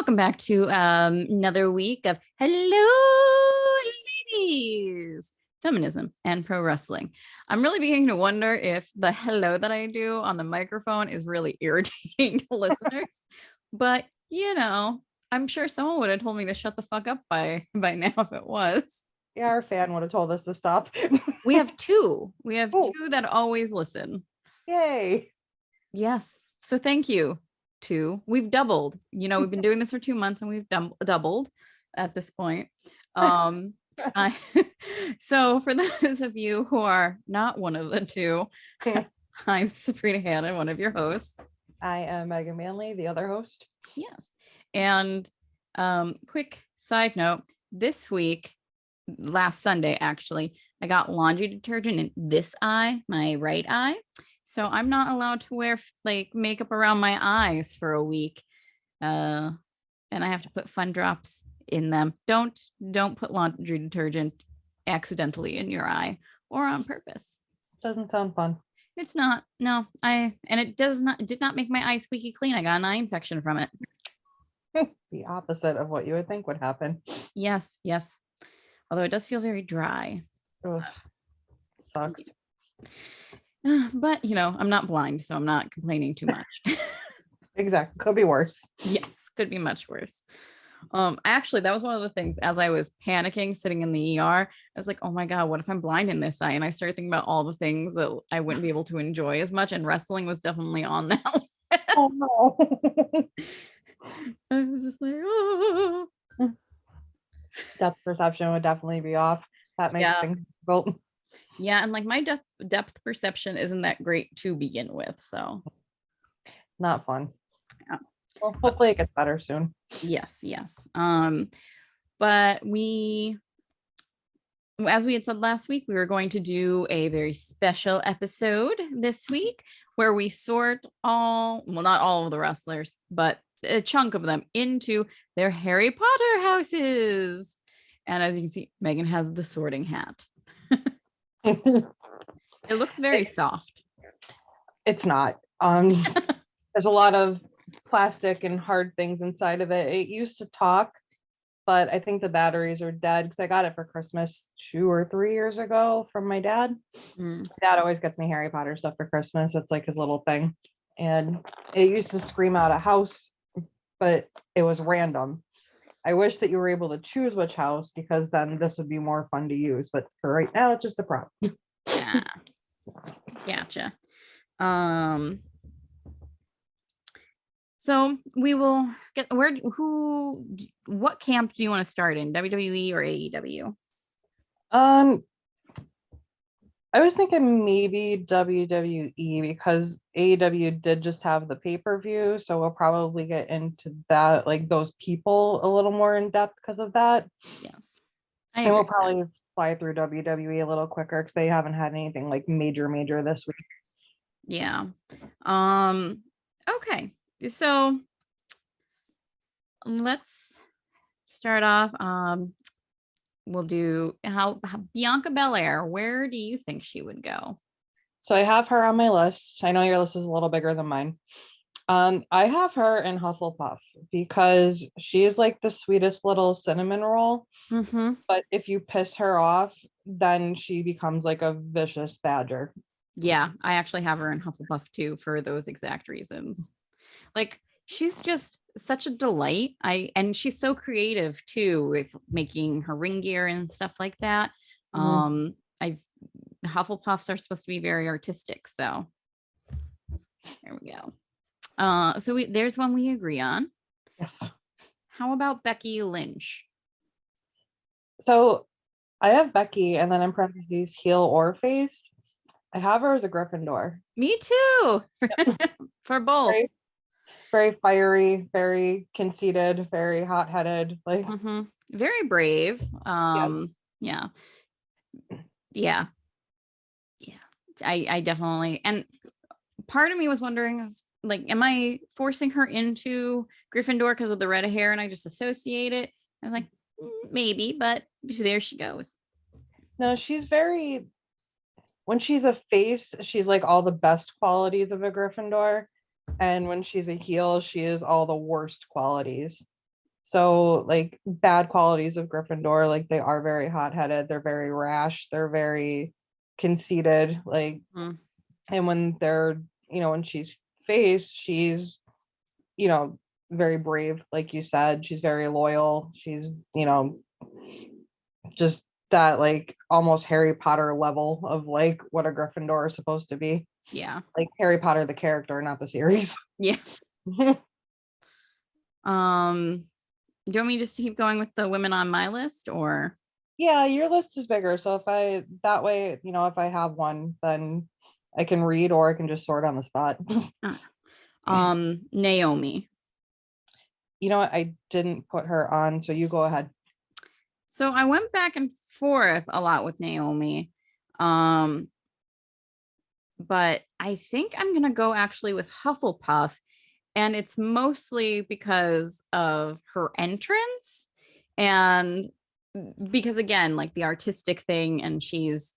welcome back to another week of Hello Ladies, Feminism and Pro Wrestling. I'm really beginning to wonder if the hello that I do on the microphone is really irritating to listeners, but I'm sure someone would have told me to shut the fuck up by now if it was. Yeah, our fan would have told us to stop. We have two two that always listen. Yay. Yes, so thank you. Two. We've doubled. We've been doing this for 2 months and we've doubled at this point. So for those of you who are not one of the two, I'm Sabrina Hannon, one of your hosts. I am Megan Manley, the other host. Yes. And quick side note, this week, last Sunday actually, I got laundry detergent in this eye, my right eye. So I'm not allowed to wear makeup around my eyes for a week. And I have to put Fun Drops in them. Don't put laundry detergent accidentally in your eye or on purpose. Doesn't sound fun. It's not. No, it did not make my eye squeaky clean. I got an eye infection from it. The opposite of what you would think would happen. Yes. Although it does feel very dry. Ugh. Sucks. But I'm not blind, so I'm not complaining too much. Exactly. Could be worse. Yes, could be much worse. Actually, that was one of the things as I was panicking sitting in the ER. I was like, oh my God, what if I'm blind in this eye? And I started thinking about all the things that I wouldn't be able to enjoy as much. And wrestling was definitely on that list. Oh no. I was just like, oh. Depth perception would definitely be off. That makes things difficult. Yeah, and my depth perception isn't that great to begin with, so not fun. Yeah. Well, hopefully it gets better soon. Yes. But as we had said last week, we were going to do a very special episode this week where we sort not all of the wrestlers, but a chunk of them into their Harry Potter houses. And as you can see, Megan has the sorting hat. It looks very soft. It's not. There's a lot of plastic and hard things inside of it. It used to talk, but I think the batteries are dead because I got it for Christmas 2 or 3 years ago from my dad. My dad always gets me Harry Potter stuff for Christmas. It's like his little thing. And it used to scream out a house, but it was random. I wish that you were able to choose which house because then this would be more fun to use. But for right now, it's just a prop. Yeah. Gotcha. So we will get what camp do you want to start in, WWE or AEW? I was thinking maybe WWE because AEW did just have the pay-per-view, so we'll probably get into that, those people a little more in depth because of that. Yes. And we'll probably fly through WWE a little quicker because they haven't had anything major this week. Yeah. Okay. So let's start off. We'll do how Bianca Belair. Where do you think she would go? So I have her on my list. I know your list is a little bigger than mine. I have her in Hufflepuff because she is the sweetest little cinnamon roll. Mm-hmm. But if you piss her off, then she becomes a vicious badger. Yeah, I actually have her in Hufflepuff too for those exact reasons. She's just such a delight. And she's so creative too with making her ring gear and stuff like that. Hufflepuffs are supposed to be very artistic, so there we go. So there's one we agree on. Yes. How about Becky Lynch? So I have Becky, and then in parentheses, heel or face. I have her as a Gryffindor. Me too. For both. Very, very fiery, very conceited, very hot-headed. Very brave. Yeah. I definitely, and part of me was wondering, am I forcing her into Gryffindor because of the red hair and I just associate it? I'm like, maybe, but there she goes. No, she's very, when she's a face, she's all the best qualities of a Gryffindor. And when she's a heel, she is all the worst qualities. So like bad qualities of Gryffindor, like they are very hot-headed, they're very rash, they're very conceited, like, Mm. and when they're, when she's faced, she's, you know, very brave, like you said, she's very loyal, she's, just that like almost Harry Potter level of like what a Gryffindor is supposed to be. Yeah. Like Harry Potter the character, not the series. Yeah. Do you want me just to keep going with the women on my list, or? Yeah, your list is bigger. So if I that way, if I have one, then I can read or I can just sort on the spot. Naomi. You know what? I didn't put her on, so you go ahead. So I went back and forth a lot with Naomi. But I think I'm gonna go actually with Hufflepuff. And it's mostly because of her entrance and because again, like the artistic thing, and she's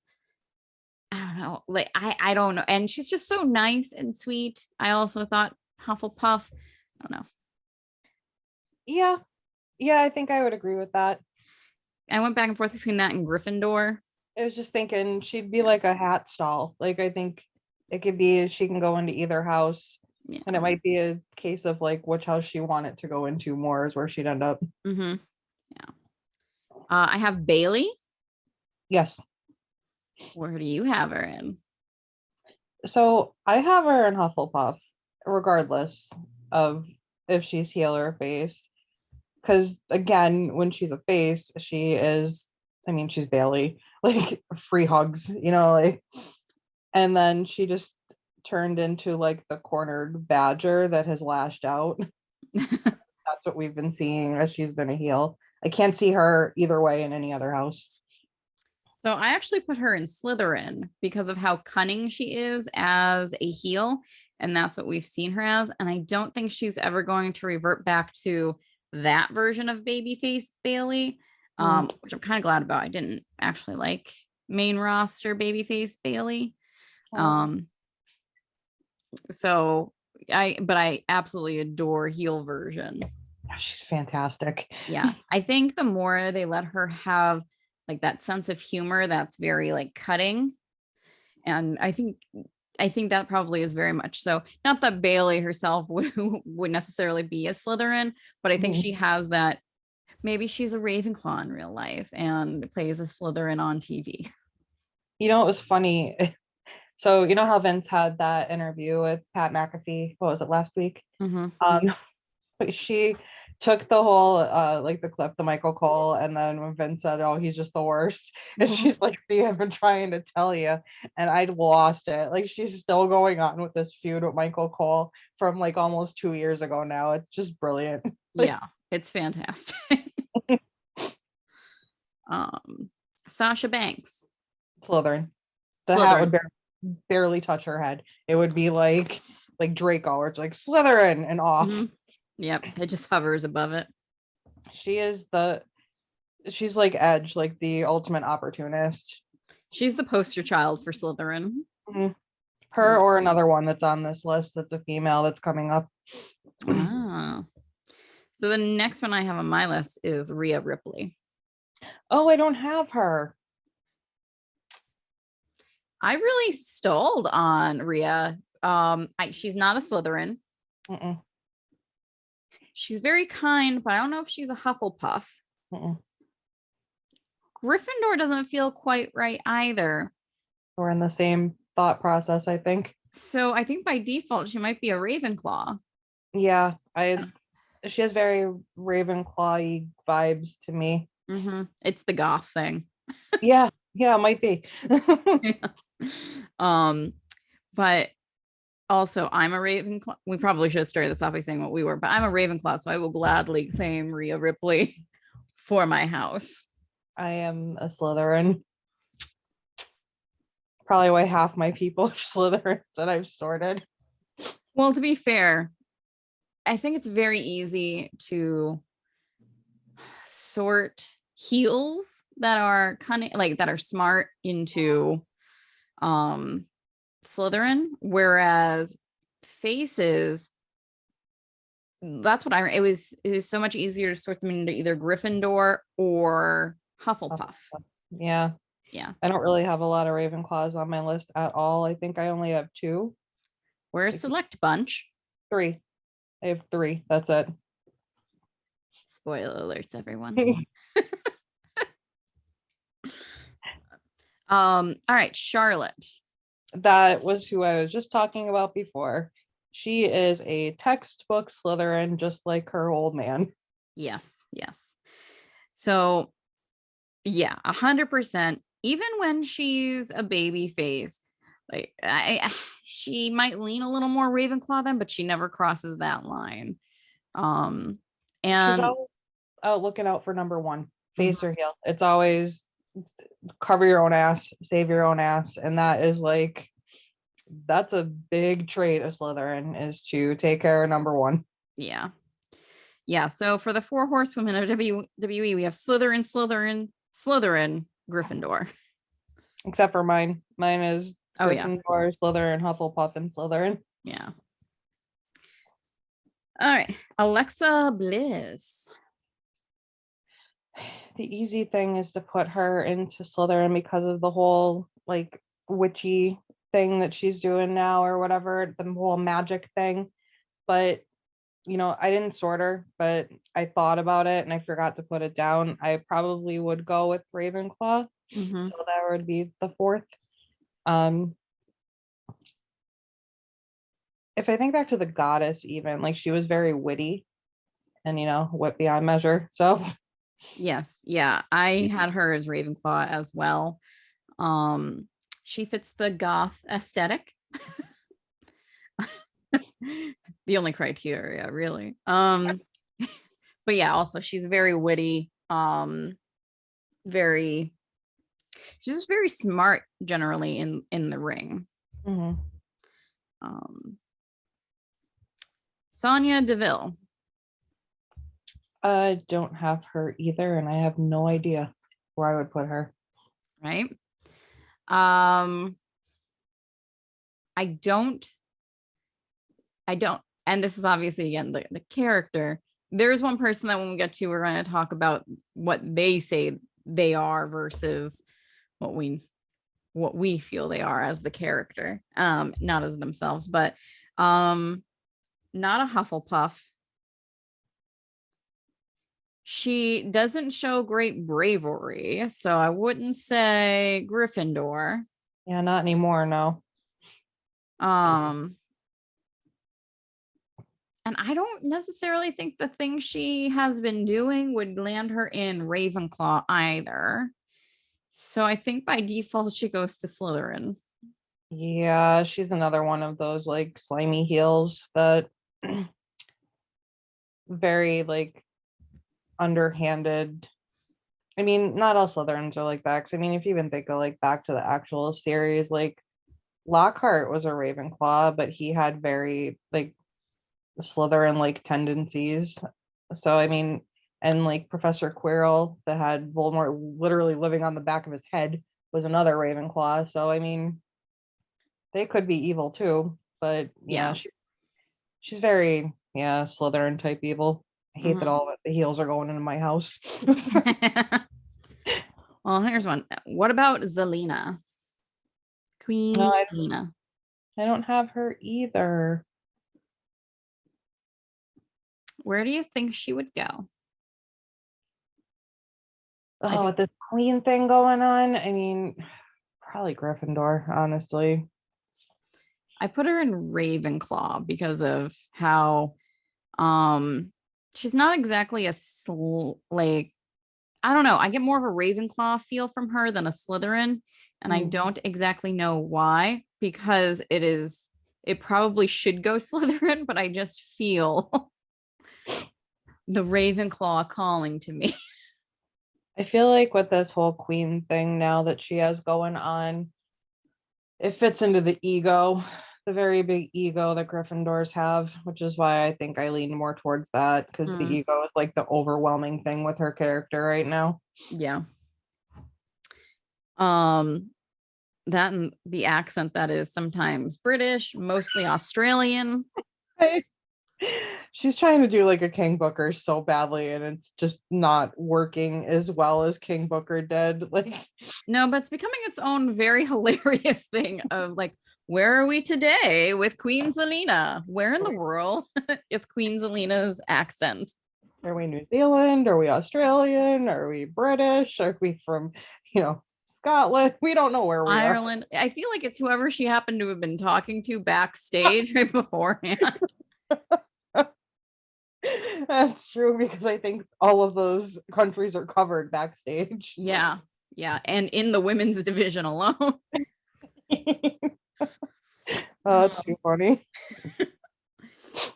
I don't know, like I don't know. And she's just so nice and sweet. I also thought Hufflepuff. I don't know. Yeah. Yeah, I think I would agree with that. I went back and forth between that and Gryffindor. I was just thinking she'd be Yeah. like a hat stall. Like I think it could be she can go into either house. Yeah. And it might be a case of like which house she wanted to go into more is where she'd end up. Mm-hmm. Yeah. I have Bailey. Yes. Where do you have her in? So I have her in Hufflepuff, regardless of if she's heel or face. Because again, when she's a face, she is, I mean, she's Bailey, like free hugs, like, and then she just turned into like the cornered badger that has lashed out. That's what we've been seeing as she's been a heel. I can't see her either way in any other house. So I actually put her in Slytherin because of how cunning she is as a heel. And that's what we've seen her as. And I don't think she's ever going to revert back to that version of babyface Bailey, which I'm kind of glad about. I didn't actually like main roster babyface Bailey. Um, but I absolutely adore heel version. Yeah, she's fantastic. Yeah. I think the more they let her have like that sense of humor that's very like cutting, and I think that probably is very much so. Not that Bailey herself would necessarily be a Slytherin, but I think she has that. Maybe she's a Ravenclaw in real life and plays a Slytherin on TV. It was funny. So you know how Vince had that interview with Pat McAfee? What was it, last week? Mm-hmm. She took the whole like the clip, the Michael Cole, and then when Vince said, "Oh, he's just the worst," and she's like, "See, I've been trying to tell you," and I'd lost it. Like she's still going on with this feud with Michael Cole from like almost 2 years ago now. It's just brilliant. Yeah, it's fantastic. Sasha Banks. Slytherin. The hat would barely touch her head. It would be like Draco, or it's like Slytherin and off. Mm-hmm. Yep, it just hovers above it. She's like Edge, like the ultimate opportunist. She's the poster child for Slytherin. Mm-hmm. Her or another one that's on this list that's a female that's coming up. Ah. So the next one I have on my list is Ria Ripley. Oh, I don't have her. I really stalled on Ria. She's not a Slytherin. Mm-mm. She's very kind, but I don't know if she's a Hufflepuff. Mm-mm. Gryffindor doesn't feel quite right either. We're in the same thought process, I think. So I think by default she might be a Ravenclaw. Yeah, she has very Ravenclaw-y vibes to me. Mm-hmm. It's the goth thing. Yeah, it might be. Yeah. But also I'm a Ravenclaw. We probably should have started this off by saying what we were, but I'm a Ravenclaw, so I will gladly claim Ria Ripley for my house. I am a Slytherin. Probably why half my people are Slytherins that I've sorted. Well, to be fair, I think it's very easy to sort heels that are cunning, like that are smart, into Slytherin, whereas faces that's what it was so much easier to sort them into either Gryffindor or Hufflepuff. Yeah. Yeah. I don't really have a lot of Ravenclaws on my list at all. I think I only have 2. We're a select bunch. 3. I have 3. That's it. Spoiler alerts, everyone. All right, Charlotte. That was who I was just talking about before. She is a textbook Slytherin, just like her old man. Yes. So yeah, 100%. Even when she's a baby face, like she might lean a little more Ravenclaw then, but she never crosses that line. She's And always out looking out for number 1, face or heel. It's always cover your own ass, save your own ass, and that's a big trait of Slytherin, is to take care of number 1. yeah. So for the 4 horsewomen of WWE, we have Slytherin, Gryffindor. Except for mine. Mine is Gryffindor, Slytherin, Hufflepuff, and Slytherin. Yeah. All right, Alexa Bliss. The easy thing is to put her into Slytherin because of the whole like witchy thing that she's doing now or whatever, the whole magic thing. But I didn't sort her, but I thought about it and I forgot to put it down. I probably would go with Ravenclaw. So that would be the 4th. If I think back to the goddess, even like she was very witty and wit beyond measure. So Yes, yeah, I had her as Ravenclaw as well. She fits the goth aesthetic. The only criteria, really. But yeah, also she's very witty. She's just very smart generally in the ring. Sonya Deville. I don't have her either, and I have no idea where I would put her. Right. I don't, and this is obviously again the character. There's one person that when we get to, we're going to talk about what they say they are versus what we feel they are as the character, not as themselves, but not a Hufflepuff. She doesn't show great bravery, so I wouldn't say Gryffindor. Yeah, not anymore, no. And I don't necessarily think the thing she has been doing would land her in Ravenclaw either. So I think by default she goes to Slytherin. Yeah, she's another one of those like slimy heels that very like underhanded. I mean, not all Slytherins are like that. 'Cause, I mean, if you even think of like back to the actual series, like Lockhart was a Ravenclaw, but he had very like Slytherin like tendencies. So I mean, and like Professor Quirrell that had Voldemort literally living on the back of his head was another Ravenclaw. So I mean, they could be evil too, but yeah, she's very Slytherin type evil. I hate that all the heels are going into my house. Well, here's one. What about Zelina? Queen Zelina. I don't have her either. Where do you think she would go? Oh, with this queen thing going on, I mean, probably Gryffindor, honestly. I put her in Ravenclaw because of how she's not exactly like, I don't know. I get more of a Ravenclaw feel from her than a Slytherin, and I don't exactly know why, because it probably should go Slytherin, but I just feel the Ravenclaw calling to me. I feel like with this whole queen thing now that she has going on, it fits into the ego, the very big ego that Gryffindors have, which is why I think I lean more towards that, because the ego is like the overwhelming thing with her character right now. Yeah. That and the accent that is sometimes British, mostly Australian. She's trying to do like a King Booker so badly, and it's just not working as well as King Booker did. Like, No, but it's becoming its own very hilarious thing of like, where are we today with Queen Zelina? Where in the world is Queen Zelina's accent? are we New Zealand? Are we Australian? Are we British? Are we from, Scotland? We don't know where we are. Ireland. I feel like it's whoever she happened to have been talking to backstage right beforehand. That's true, because I think all of those countries are covered backstage. Yeah. Yeah. And in the women's division alone. Oh, that's too funny.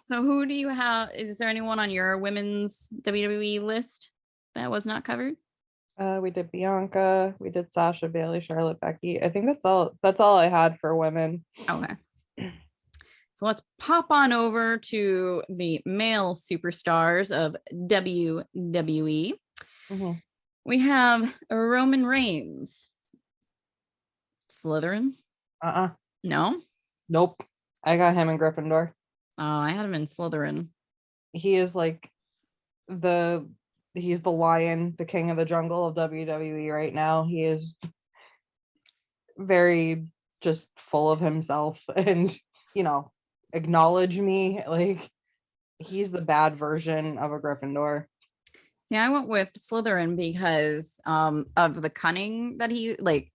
So who do you have? Is there anyone on your women's WWE list that was not covered? We did Bianca, we did Sasha, Bailey, Charlotte, Becky. I think that's all I had for women. Okay. So let's pop on over to the male superstars of WWE. Mm-hmm. We have Roman Reigns. Slytherin? No? Nope. I got him in Gryffindor. Oh, I had him in Slytherin. He is like he's the lion, the king of the jungle of WWE right now. He is very just full of himself and, acknowledge me. Like, he's the bad version of a Gryffindor. See, I went with Slytherin because of the cunning that he like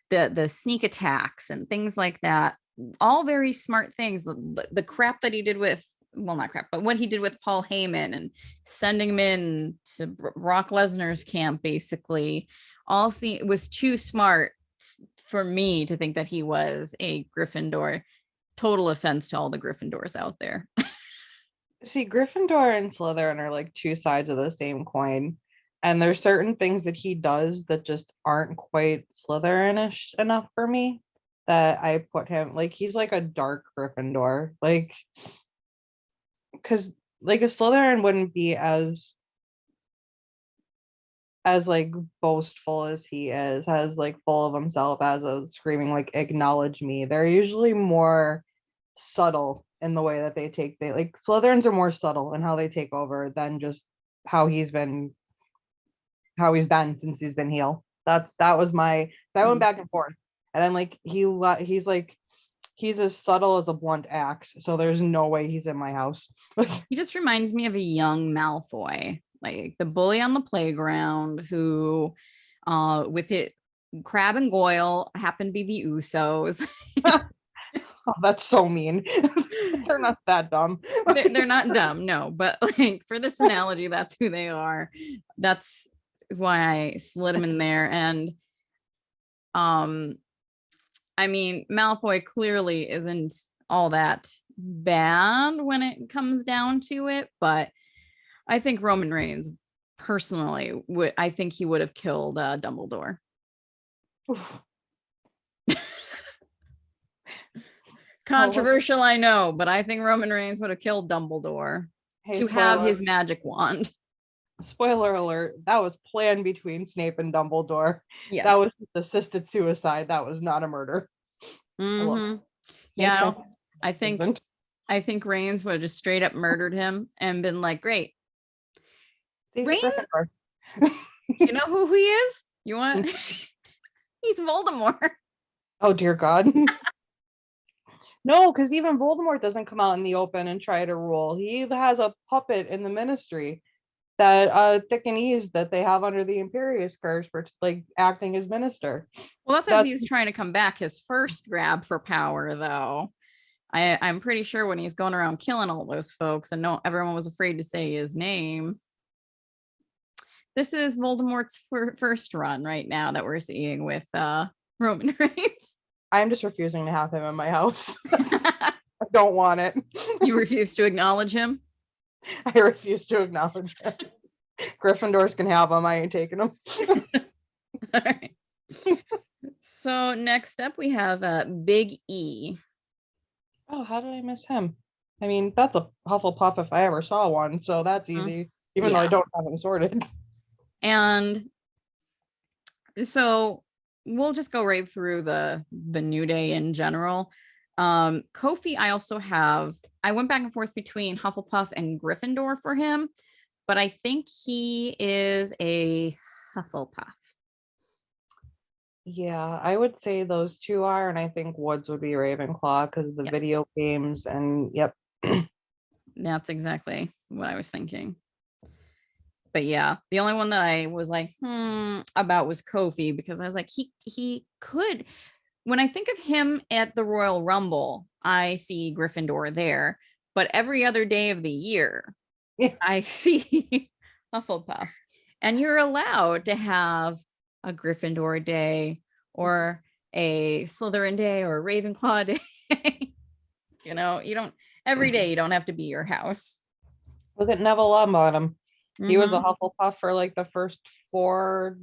the sneak attacks and things like that. All very smart things. The crap that he did with, well, not crap, but what he did with Paul Heyman and sending him in to Brock Lesnar's camp, basically, was too smart for me to think that he was a Gryffindor. Total offense to all the Gryffindors out there. See, Gryffindor and Slytherin are like two sides of the same coin. And there's certain things that he does that just aren't quite Slytherinish enough for me, that I put him, like, he's like a dark Gryffindor. Like, because like a Slytherin wouldn't be as like boastful as he is, as like full of himself, as a screaming like acknowledge me. They're usually more subtle in the way that they take like Slytherins are more subtle in how they take over than just how he's been since he's been heel. That was my, I went back and forth, and I'm like, he's as subtle as a blunt axe, so there's no way he's in my house. He just reminds me of a young Malfoy, like the bully on the playground who, with it, Crab and Goyle happen to be the Usos. Oh, that's so mean. They're not that dumb. They're not dumb, no, but like for this analogy, that's who they are. That's why I slid them in there. And I mean, Malfoy clearly isn't all that bad when it comes down to it, but I think Roman Reigns personally I think he would have killed Dumbledore. Controversial, I know, but I think Roman Reigns would have killed Dumbledore to have his magic wand. Spoiler alert, that was planned between Snape and Dumbledore. Yes. That was assisted suicide. That was not a murder. Mm-hmm. Yeah, I think Reigns would have just straight up murdered him and been like, great. Reigns, you know who he is? You want? He's Voldemort. Oh, dear God. No, because even Voldemort doesn't come out in the open and try to rule. He has a puppet in the ministry that Thick and Ease that they have under the Imperious curse for like acting as minister. Well, that's as he was trying to come back. His first grab for power, though, I'm pretty sure when he's going around killing all those folks and everyone was afraid to say his name. This is Voldemort's first run right now that we're seeing with Roman Reigns. I'm just refusing to have him in my house. I don't want it. You refuse to acknowledge him? I refuse to acknowledge him. Gryffindors can have him. I ain't taking them. All right. So next up we have Big E. Oh, how did I miss him? I mean, that's a Hufflepuff if I ever saw one, so that's easy, even though I don't have him sorted. And so we'll just go right through the New Day in general. Kofi, I went back and forth between Hufflepuff and Gryffindor for him, but I think he is a Hufflepuff. Yeah, I would say those two are, and I think Woods would be Ravenclaw because of the video games and yep. That's exactly what I was thinking. But yeah, the only one that I was like, about was Kofi, because I was like, he could. When I think of him at the Royal Rumble, I see Gryffindor there, but every other day of the year, I see Hufflepuff. And you're allowed to have a Gryffindor day or a Slytherin day or a Ravenclaw day. You don't every day, you don't have to be your house. Look at Neville Longbottom. He was a Hufflepuff for like the first 5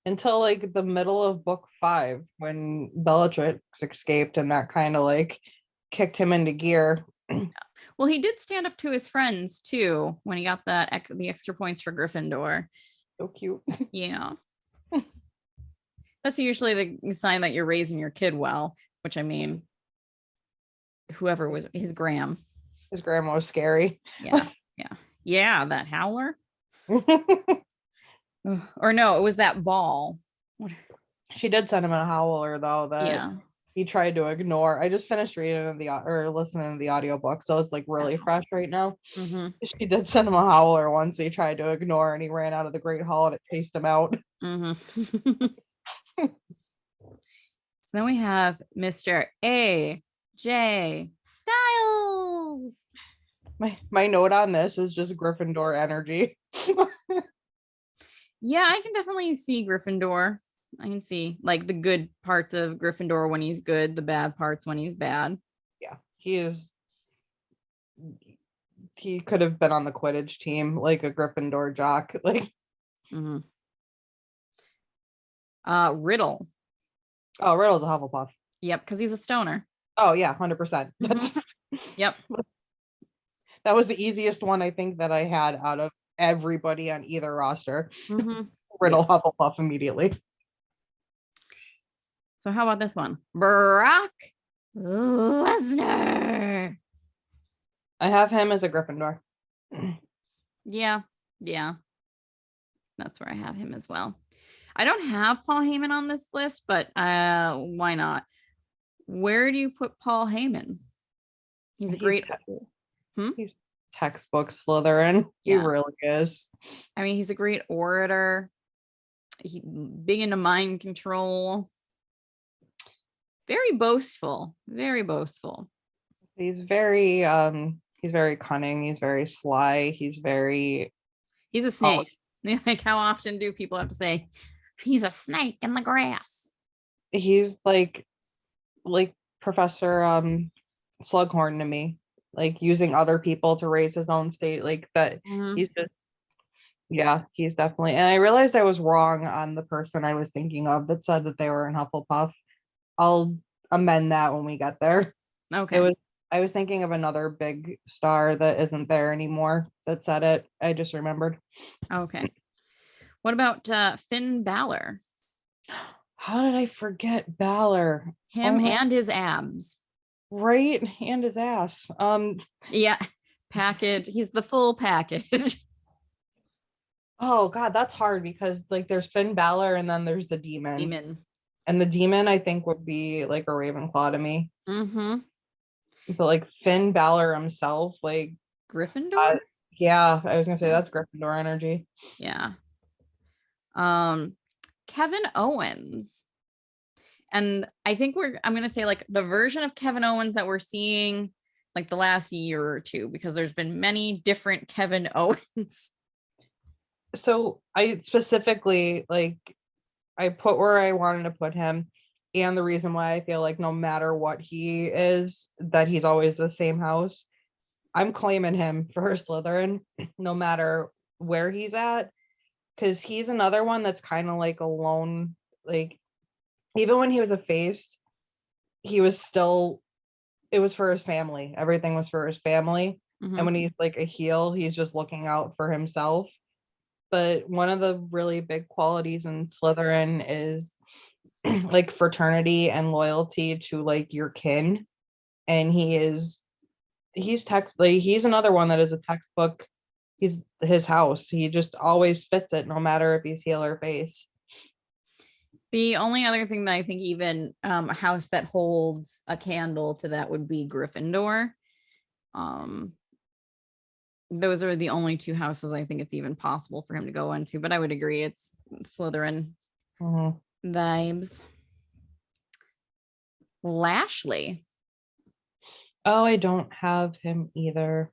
until like the middle of book 5 when Bellatrix escaped, and that kind of like kicked him into gear. Well, he did stand up to his friends too when he got the extra points for Gryffindor. So cute. Yeah. That's usually the sign that you're raising your kid well, which I mean, whoever was his grandma was scary. Yeah, that howler. Or no, it was that ball. She did send him a howler though that he tried to ignore. I just finished reading listening to the audiobook, so it's like really fresh right now. She did send him a howler once he tried to ignore, and he ran out of the Great Hall and it chased him out. So then we have Mr. AJ Styles. My note on this is just Gryffindor energy. Yeah, I can definitely see Gryffindor. I can see like the good parts of Gryffindor when he's good, the bad parts when he's bad. Yeah, he could have been on the Quidditch team, like a Gryffindor jock. Like Riddle. Oh, Riddle's a Hufflepuff. Yep, because he's a stoner. Oh yeah, 100%. Yep. That was the easiest one I think that I had out of everybody on either roster. Riddle, Hufflepuff immediately. So how about this one? Brock Lesnar. I have him as a Gryffindor. Yeah. That's where I have him as well. I don't have Paul Heyman on this list, but why not? Where do you put Paul Heyman? He's textbook Slytherin. He really is. I mean, he's a great orator. He's big into mind control. Very boastful. He's very cunning. He's very sly. He's a snake. Like, how often do people have to say he's a snake in the grass? He's like Professor Slughorn to me, like using other people to raise his own state, like that. He's definitely. And I realized I was wrong on the person I was thinking of that said that they were in Hufflepuff. I'll amend that when we get there. Okay. I was thinking of another big star that isn't there anymore that said it. I just remembered. Okay. What about Finn Balor? How did I forget Balor? Him and his abs. Right? And his ass. Yeah. Package. He's the full package. Oh God, that's hard because like there's Finn Balor and then there's the demon. And the demon I think would be like a Ravenclaw to me. But like Finn Balor himself, like Gryffindor? Yeah, I was gonna say that's Gryffindor energy. Yeah. Kevin Owens. And I think I'm gonna say like the version of Kevin Owens that we're seeing like the last year or two, because there's been many different Kevin Owens. So I specifically I put where I wanted to put him, and the reason why I feel like no matter what he is, that he's always the same house. I'm claiming him for Slytherin, no matter where he's at, because he's another one that's kind of like alone. Like even when he was a face, he was still. It was for his family. Everything was for his family. And when he's like a heel, he's just looking out for himself. But one of the really big qualities in Slytherin is like fraternity and loyalty to like your kin. And he's he's another one that is a textbook. He's his house. He just always fits it no matter if he's heel or face. The only other thing that I think even a house that holds a candle to that would be Gryffindor. Those are the only two houses I think it's even possible for him to go into, but I would agree it's Slytherin vibes. Lashley. Oh, I don't have him either.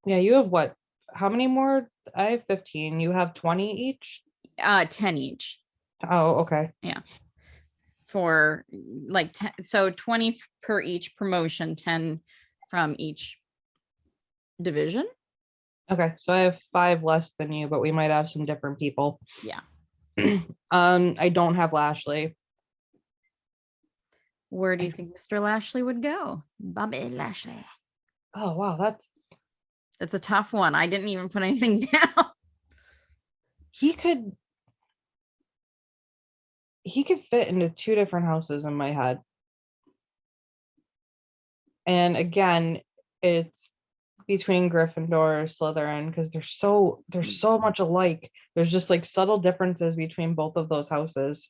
Yeah, you have what? How many more? I have 15. You have 20 each? 10 each. Oh, okay. Yeah. For like 10, so 20 per each promotion, 10 from each division. Okay, so I have 5 less than you, but we might have some different people. Yeah. I don't have Lashley. Where do you think Mr. Lashley would go? Bobby Lashley. Oh, wow, That's a tough one. I didn't even put anything down. he could fit into 2 different houses in my head. And again, it's between Gryffindor or Slytherin because they're so much alike. There's just like subtle differences between both of those houses.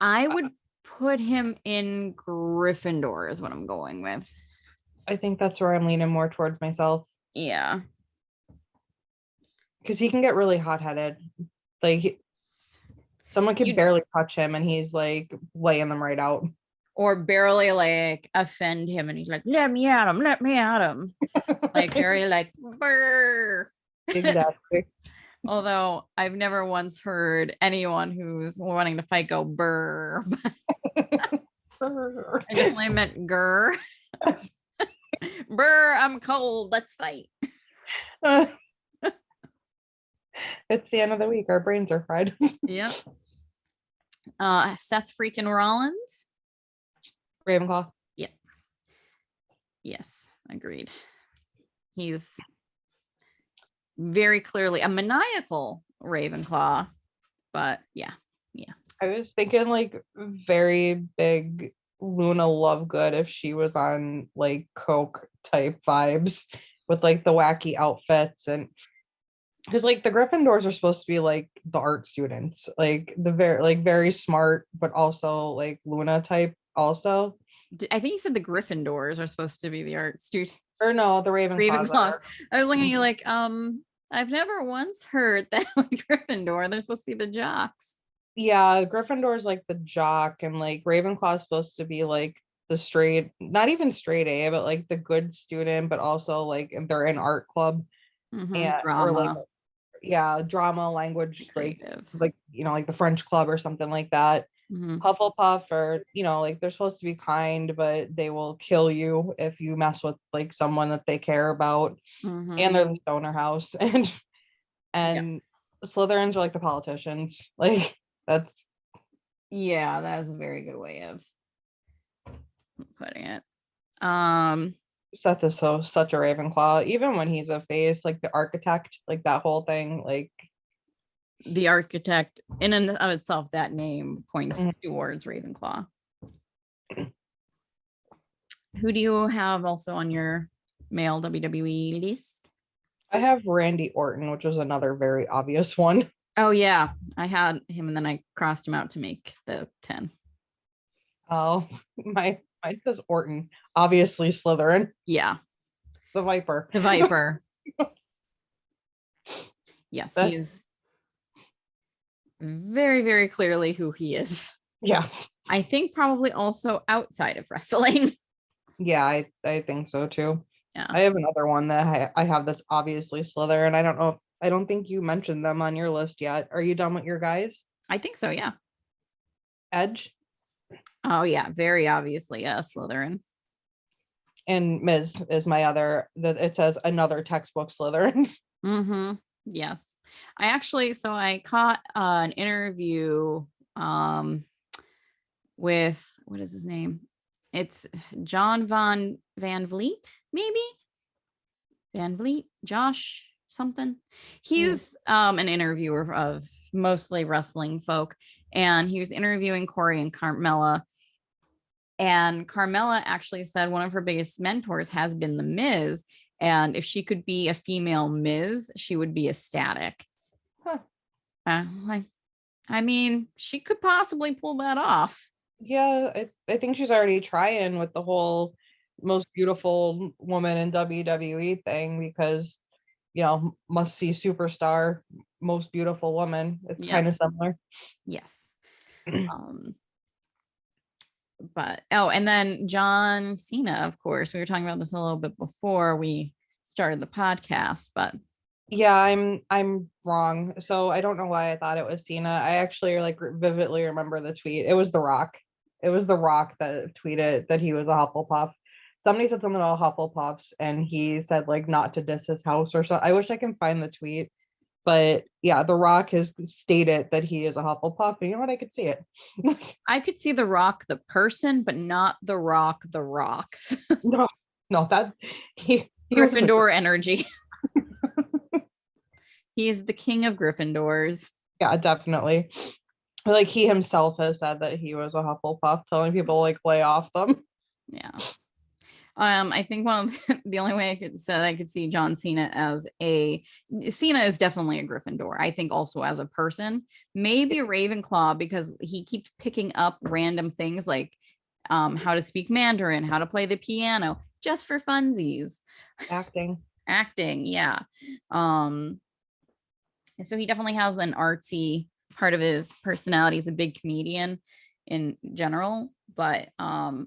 I would put him in Gryffindor is what I'm going with. I think that's where I'm leaning more towards myself. Yeah. Because he can get really hot-headed. Like someone could barely touch him and he's like laying them right out. Or barely like offend him and he's like, let me at him. Like very like, brr. Exactly. Although I've never once heard anyone who's wanting to fight go brr. I definitely meant grr. Brr, I'm cold. Let's fight. It's the end of the week. Our brains are fried. Yep. Seth freaking Rollins. Ravenclaw. Yeah. Yes, agreed. He's very clearly a maniacal Ravenclaw, but yeah. I was thinking like very big Luna Lovegood if she was on like Coke type vibes with like the wacky outfits, and because like the Gryffindors are supposed to be like the art students, like the very smart, but also like Luna type also. I think you said the Gryffindors are supposed to be the art students. Or no, the Ravenclaws. I was looking at you like, I've never once heard that with Gryffindor. They're supposed to be the jocks. Yeah, Gryffindor is like the jock, and like Ravenclaw is supposed to be like the straight, not even straight A, but like the good student, but also like they're in art club and or like drama, language, creative. like you know, like the French club or something like that. Hufflepuff, or you know, like they're supposed to be kind, but they will kill you if you mess with like someone that they care about. And they're the stoner house, and Slytherins are like the politicians. Like that's that is a very good way of putting it. Seth is such a Ravenclaw, even when he's a face, like the architect, like that whole thing, like the architect in and of itself, that name points towards Ravenclaw. Who do you have also on your male WWE list? I have Randy Orton, which was another very obvious one. Oh yeah, I had him and then I crossed him out to make the 10. Oh, mine says Orton, obviously Slytherin. Yeah, the Viper. Yes, he is very, very clearly who he is. Yeah, I think probably also outside of wrestling. Yeah, I think so too. Yeah, I have another one that I have that's obviously Slytherin. I don't think you mentioned them on your list yet. Are you done with your guys? I think so. Yeah. Edge. Oh yeah, very obviously Slytherin. And Miz is my other. That it says another textbook Slytherin. Yes, I caught an interview with, what is his name? It's John Van Vliet, maybe Van Vliet, Josh. something. He's an interviewer of mostly wrestling folk, and he was interviewing Corey and Carmella. And Carmella actually said one of her biggest mentors has been the Miz, and if she could be a female Miz, she would be ecstatic. Huh. I mean, she could possibly pull that off. Yeah, I think she's already trying with the whole most beautiful woman in WWE thing because, must see superstar, most beautiful woman. It's Yep. kind of similar. Yes. But and then John Cena, of course. We were talking about this a little bit before we started the podcast, but yeah, I'm wrong. So I don't know why I thought it was Cena. I actually vividly remember the tweet. It was The Rock. It was The Rock that tweeted that he was a Hufflepuff. Somebody said something about Hufflepuffs, and he said not to diss his house or so. I wish I can find the tweet, but yeah, The Rock has stated that he is a Hufflepuff. And you know what? I could see it. I could see The Rock, the person, but not The Rock, the Rock. No, that he Gryffindor energy. He is the king of Gryffindors. Yeah, definitely. He himself has said that he was a Hufflepuff, telling people lay off them. Yeah. I think one of the only way I could see John Cena as Cena is definitely a Gryffindor. I think also as a person, maybe a Ravenclaw because he keeps picking up random things like how to speak Mandarin, how to play the piano, just for funsies. Acting, yeah. So he definitely has an artsy part of his personality. He's a big comedian in general, but I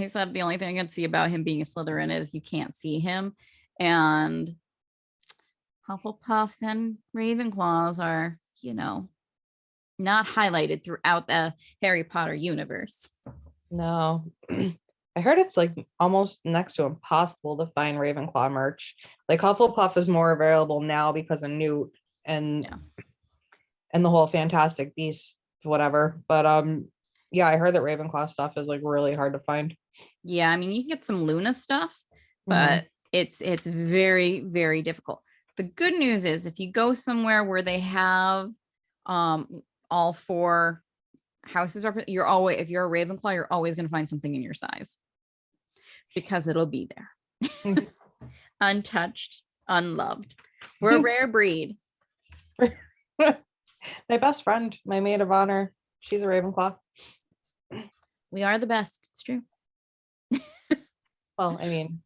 said the only thing I can see about him being a Slytherin is you can't see him, and Hufflepuffs and Ravenclaws are, not highlighted throughout the Harry Potter universe. No, I heard it's almost next to impossible to find Ravenclaw merch. Hufflepuff is more available now because of Newt and the whole Fantastic Beasts, whatever. But yeah, I heard that Ravenclaw stuff is really hard to find. Yeah, I mean you can get some Luna stuff, but it's very, very difficult. The good news is if you go somewhere where they have all four houses, if you're a Ravenclaw, you're always going to find something in your size because it'll be there. Untouched, unloved. We're a rare breed. My best friend, my maid of honor, she's a Ravenclaw. We are the best. It's true. Well, I mean,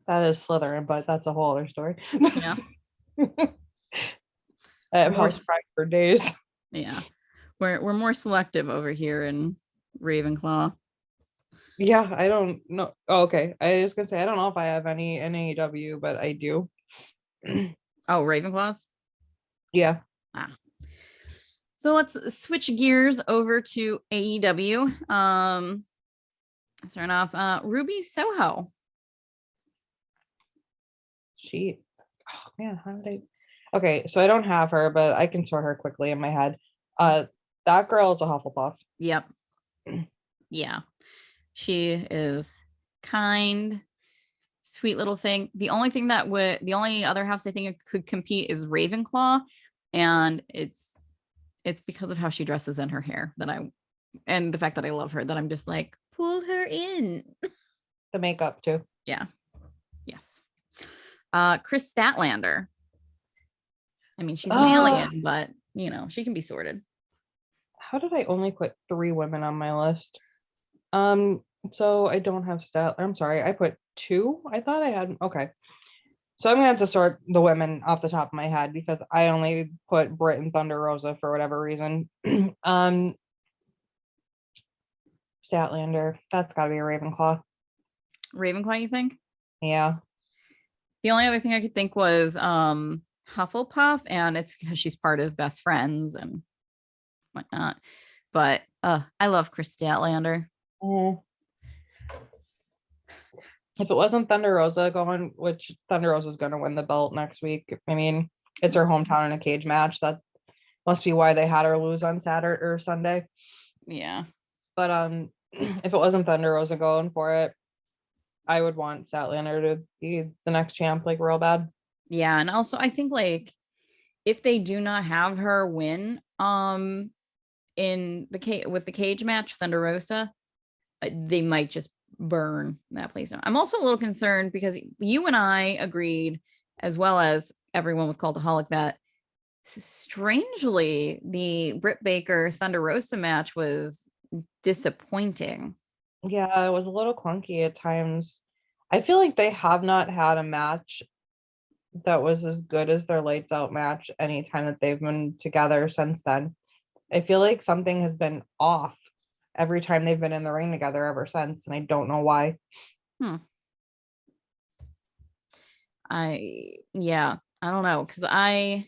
that is Slytherin, but that's a whole other story. Yeah. I have house pride for days. Yeah. We're more selective over here in Ravenclaw. Yeah, I don't know. Oh, okay. I was gonna say I don't know if I have any in AEW, but I do. Oh, Ravenclaws? Yeah. So let's switch gears over to AEW. Starting off, Ruby Soho. Oh man, how did I? Okay, so I don't have her, but I can sort her quickly in my head. That girl is a Hufflepuff. Yep. Yeah. She is kind, sweet little thing. The only other house I think could compete is Ravenclaw, and it's because of how she dresses and her hair and the fact that I love her that I'm just pull her in. The makeup too. Yeah. Yes. Chris Statlander. I mean, she's an alien, but she can be sorted. How did I only put 3 women on my list? So I don't have I'm sorry, I put 2. I thought I had. Okay. So I'm gonna have to sort the women off the top of my head because I only put Britt and Thunder Rosa for whatever reason. Statlander, that's gotta be a Ravenclaw. Ravenclaw, you think? Yeah. The only other thing I could think was Hufflepuff, and it's because she's part of Best Friends and whatnot. But I love Chris Statlander. If it wasn't Thunder Rosa which Thunder Rosa's going to win the belt next week. I mean, it's her hometown in a cage match. That must be why they had her lose on Saturday or Sunday. Yeah. But if it wasn't Thunder Rosa going for it, I would want Statlander to be the next champ real bad. Yeah, and also I think like if they do not have her win in the with the cage match Thunder Rosa, they might just burn that place down. I'm also a little concerned because you and I agreed, as well as everyone with Cultaholic, that strangely the Britt Baker Thunder Rosa match was disappointing. Yeah, it was a little clunky at times. I feel like they have not had a match that was as good as their lights out match anytime that they've been together since then. I feel like something has been off every time they've been in the ring together ever since, and I don't know why. Yeah, I don't know, because I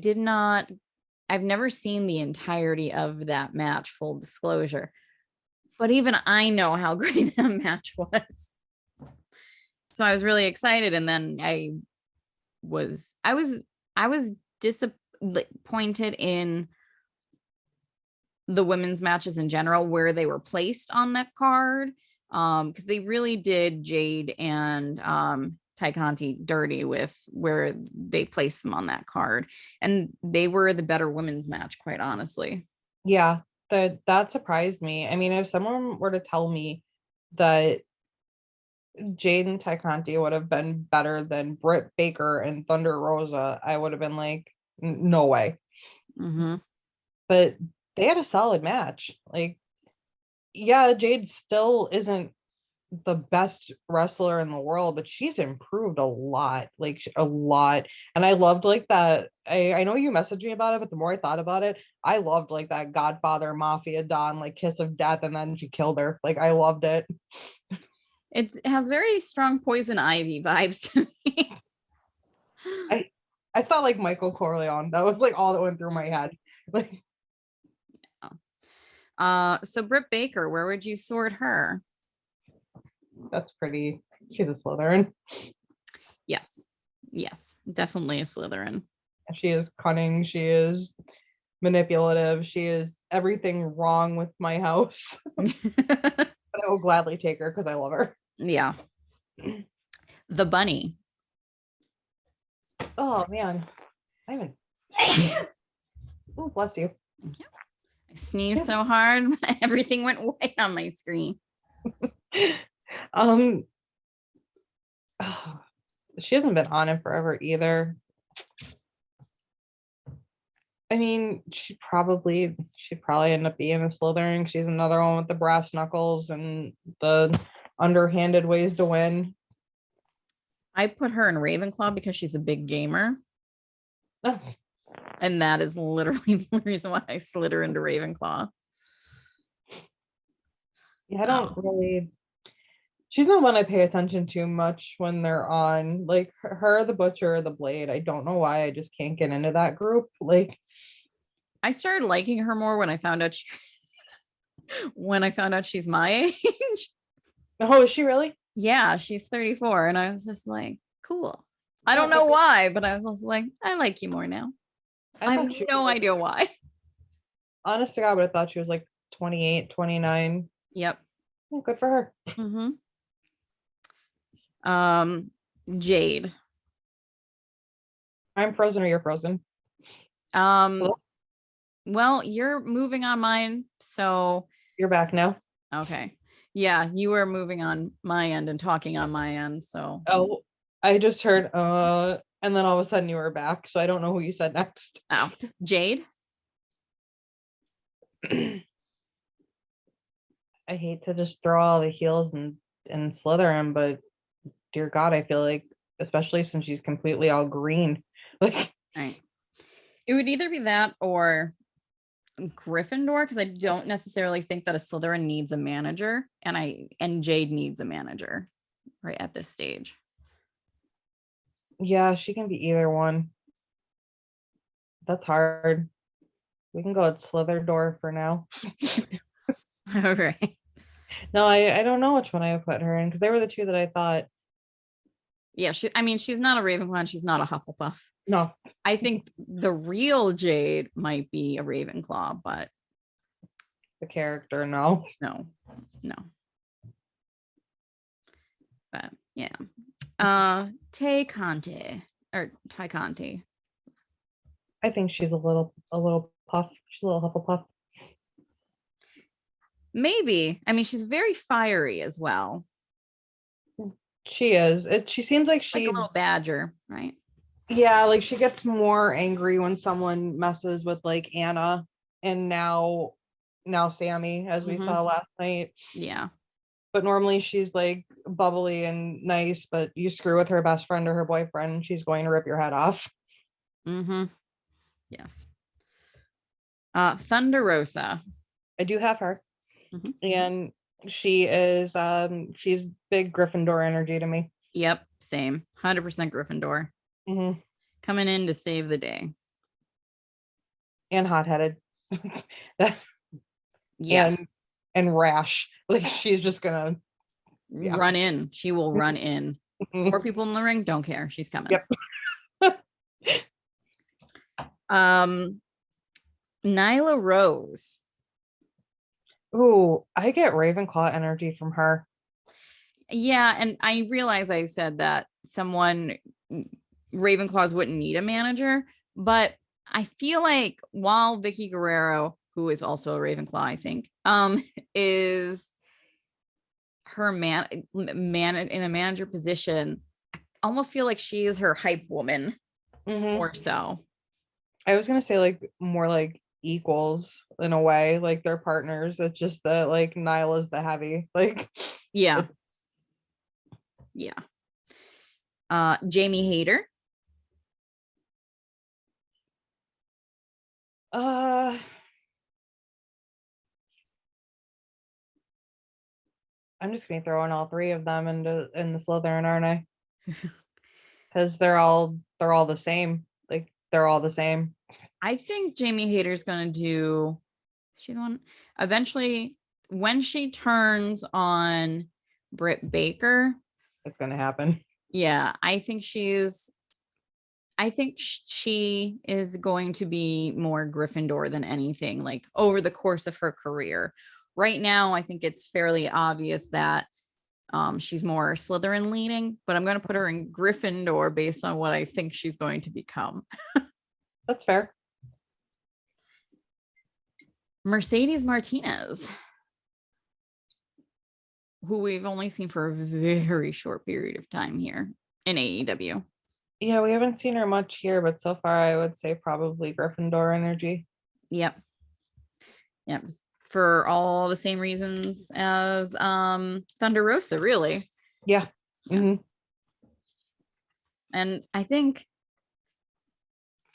did not, I've never seen the entirety of that match, full disclosure, but even I know how great that match was. So I was really excited, and then I was disappointed in the women's matches in general, where they were placed on that card, because they really did Jade and Ty Conti dirty with where they placed them on that card, and they were the better women's match, quite honestly. Yeah, that surprised me. I mean, if someone were to tell me that Jade and Ty Conti would have been better than Britt Baker and Thunder Rosa, I would have been like, no way. Mm-hmm. But they had a solid match. Like, yeah, Jade still isn't the best wrestler in the world, but she's improved a lot, like a lot. And I loved like that. I know you messaged me about it, but the more I thought about it, I loved like that Godfather Mafia Don like kiss of death, and then she killed her. Like I loved it. It has very strong Poison Ivy vibes to me. I thought like Michael Corleone. That was like all that went through my head. Like, So Britt Baker, where would you sort her? that's pretty. She's a Slytherin. Yes, definitely a Slytherin. She is cunning. She is manipulative. She is everything wrong with my house. But I will gladly take her because I love her. Yeah. The bunny. Oh man, I haven't. Oh, bless you. I sneezed so hard, everything went white on my screen. Oh, she hasn't been on it forever either. I mean, she'd probably end up being a Slytherin. She's another one with the brass knuckles and the underhanded ways to win. I put her in Ravenclaw because she's a big gamer. And that is literally the reason why I slid her into Ravenclaw. Yeah, I don't really. She's not one I pay attention to much when they're on. Like her, the Butcher, or the Blade. I don't know why. I just can't get into that group. Like, I started liking her more when I found out she's my age. oh, is she really? Yeah, she's 34, and I was just like, cool. I don't know why, but I was also like, I like you more now. I have no idea why. Honest to God, but I thought she was like 28, 29. Yep. Oh, good for her. Mm-hmm. Jade. I'm frozen or you're frozen. Well, you're moving on mine, so You're back now. okay. Yeah, you were moving on my end and talking on my end, so. Oh, I just heard and then all of a sudden you were back, so I don't know who you said next. Oh, Jade. I hate to just throw all the heels and Slytherin, but dear God, I feel like, especially since she's completely all green, like, Right. It would either be that or Gryffindor, because I don't necessarily think that a Slytherin needs a manager, and Jade needs a manager right at this stage. yeah, she can be either one. That's hard. We can go with Slitherdor for now. All right. No, I don't know which one I would put her in because they were the two that I thought. Yeah, she's not a Ravenclaw and she's not a Hufflepuff. No. I think the real Jade might be a Ravenclaw, but The character, no. no. But yeah. Tay Conti or Ty Conti. I think she's a little puff. She's a little Hufflepuff. Maybe. I mean, she's very fiery as well. She is. She seems like Like a she, little badger, right? yeah, like she gets more angry when someone messes with like Anna and now Sammy, as we saw last night. Yeah. But normally she's like bubbly and nice, but you screw with her best friend or her boyfriend, she's going to rip your head off. Yes. Thunder Rosa. I do have her. And she is she's big Gryffindor energy to me. Yep, same. 100% Gryffindor. Coming in to save the day. And hot-headed. Yeah. And rash. Like she's just gonna run in. She will run in. 4 people in the ring, don't care. She's coming. Yep. Nyla Rose. Ooh, I get Ravenclaw energy from her. Yeah, and I realize I said that Ravenclaws wouldn't need a manager, but I feel like while Vicky Guerrero, who is also a Ravenclaw, I think, is her man in a manager position, I almost feel like she is her hype woman or so. I was gonna say like more like equals in a way, like they're partners. It's just that like Nyla's the heavy, like yeah. Jamie Hayter. I'm just gonna throw in all 3 of them in the Slytherin, aren't I? Because they're all the same. Like they're all the same. I think Jamie Hayter's gonna do. Is she the one? Eventually, when she turns on Britt Baker, It's gonna happen. Yeah, I think she is going to be more Gryffindor than anything, like over the course of her career. Right now, I think it's fairly obvious that she's more Slytherin leaning, but I'm going to put her in Gryffindor based on what I think she's going to become. That's fair. Mercedes Martinez, who we've only seen for a very short period of time here in AEW. Yeah, we haven't seen her much here, but so far I would say probably Gryffindor energy. Yep. For all the same reasons as Thunder Rosa, really. Yeah. And I think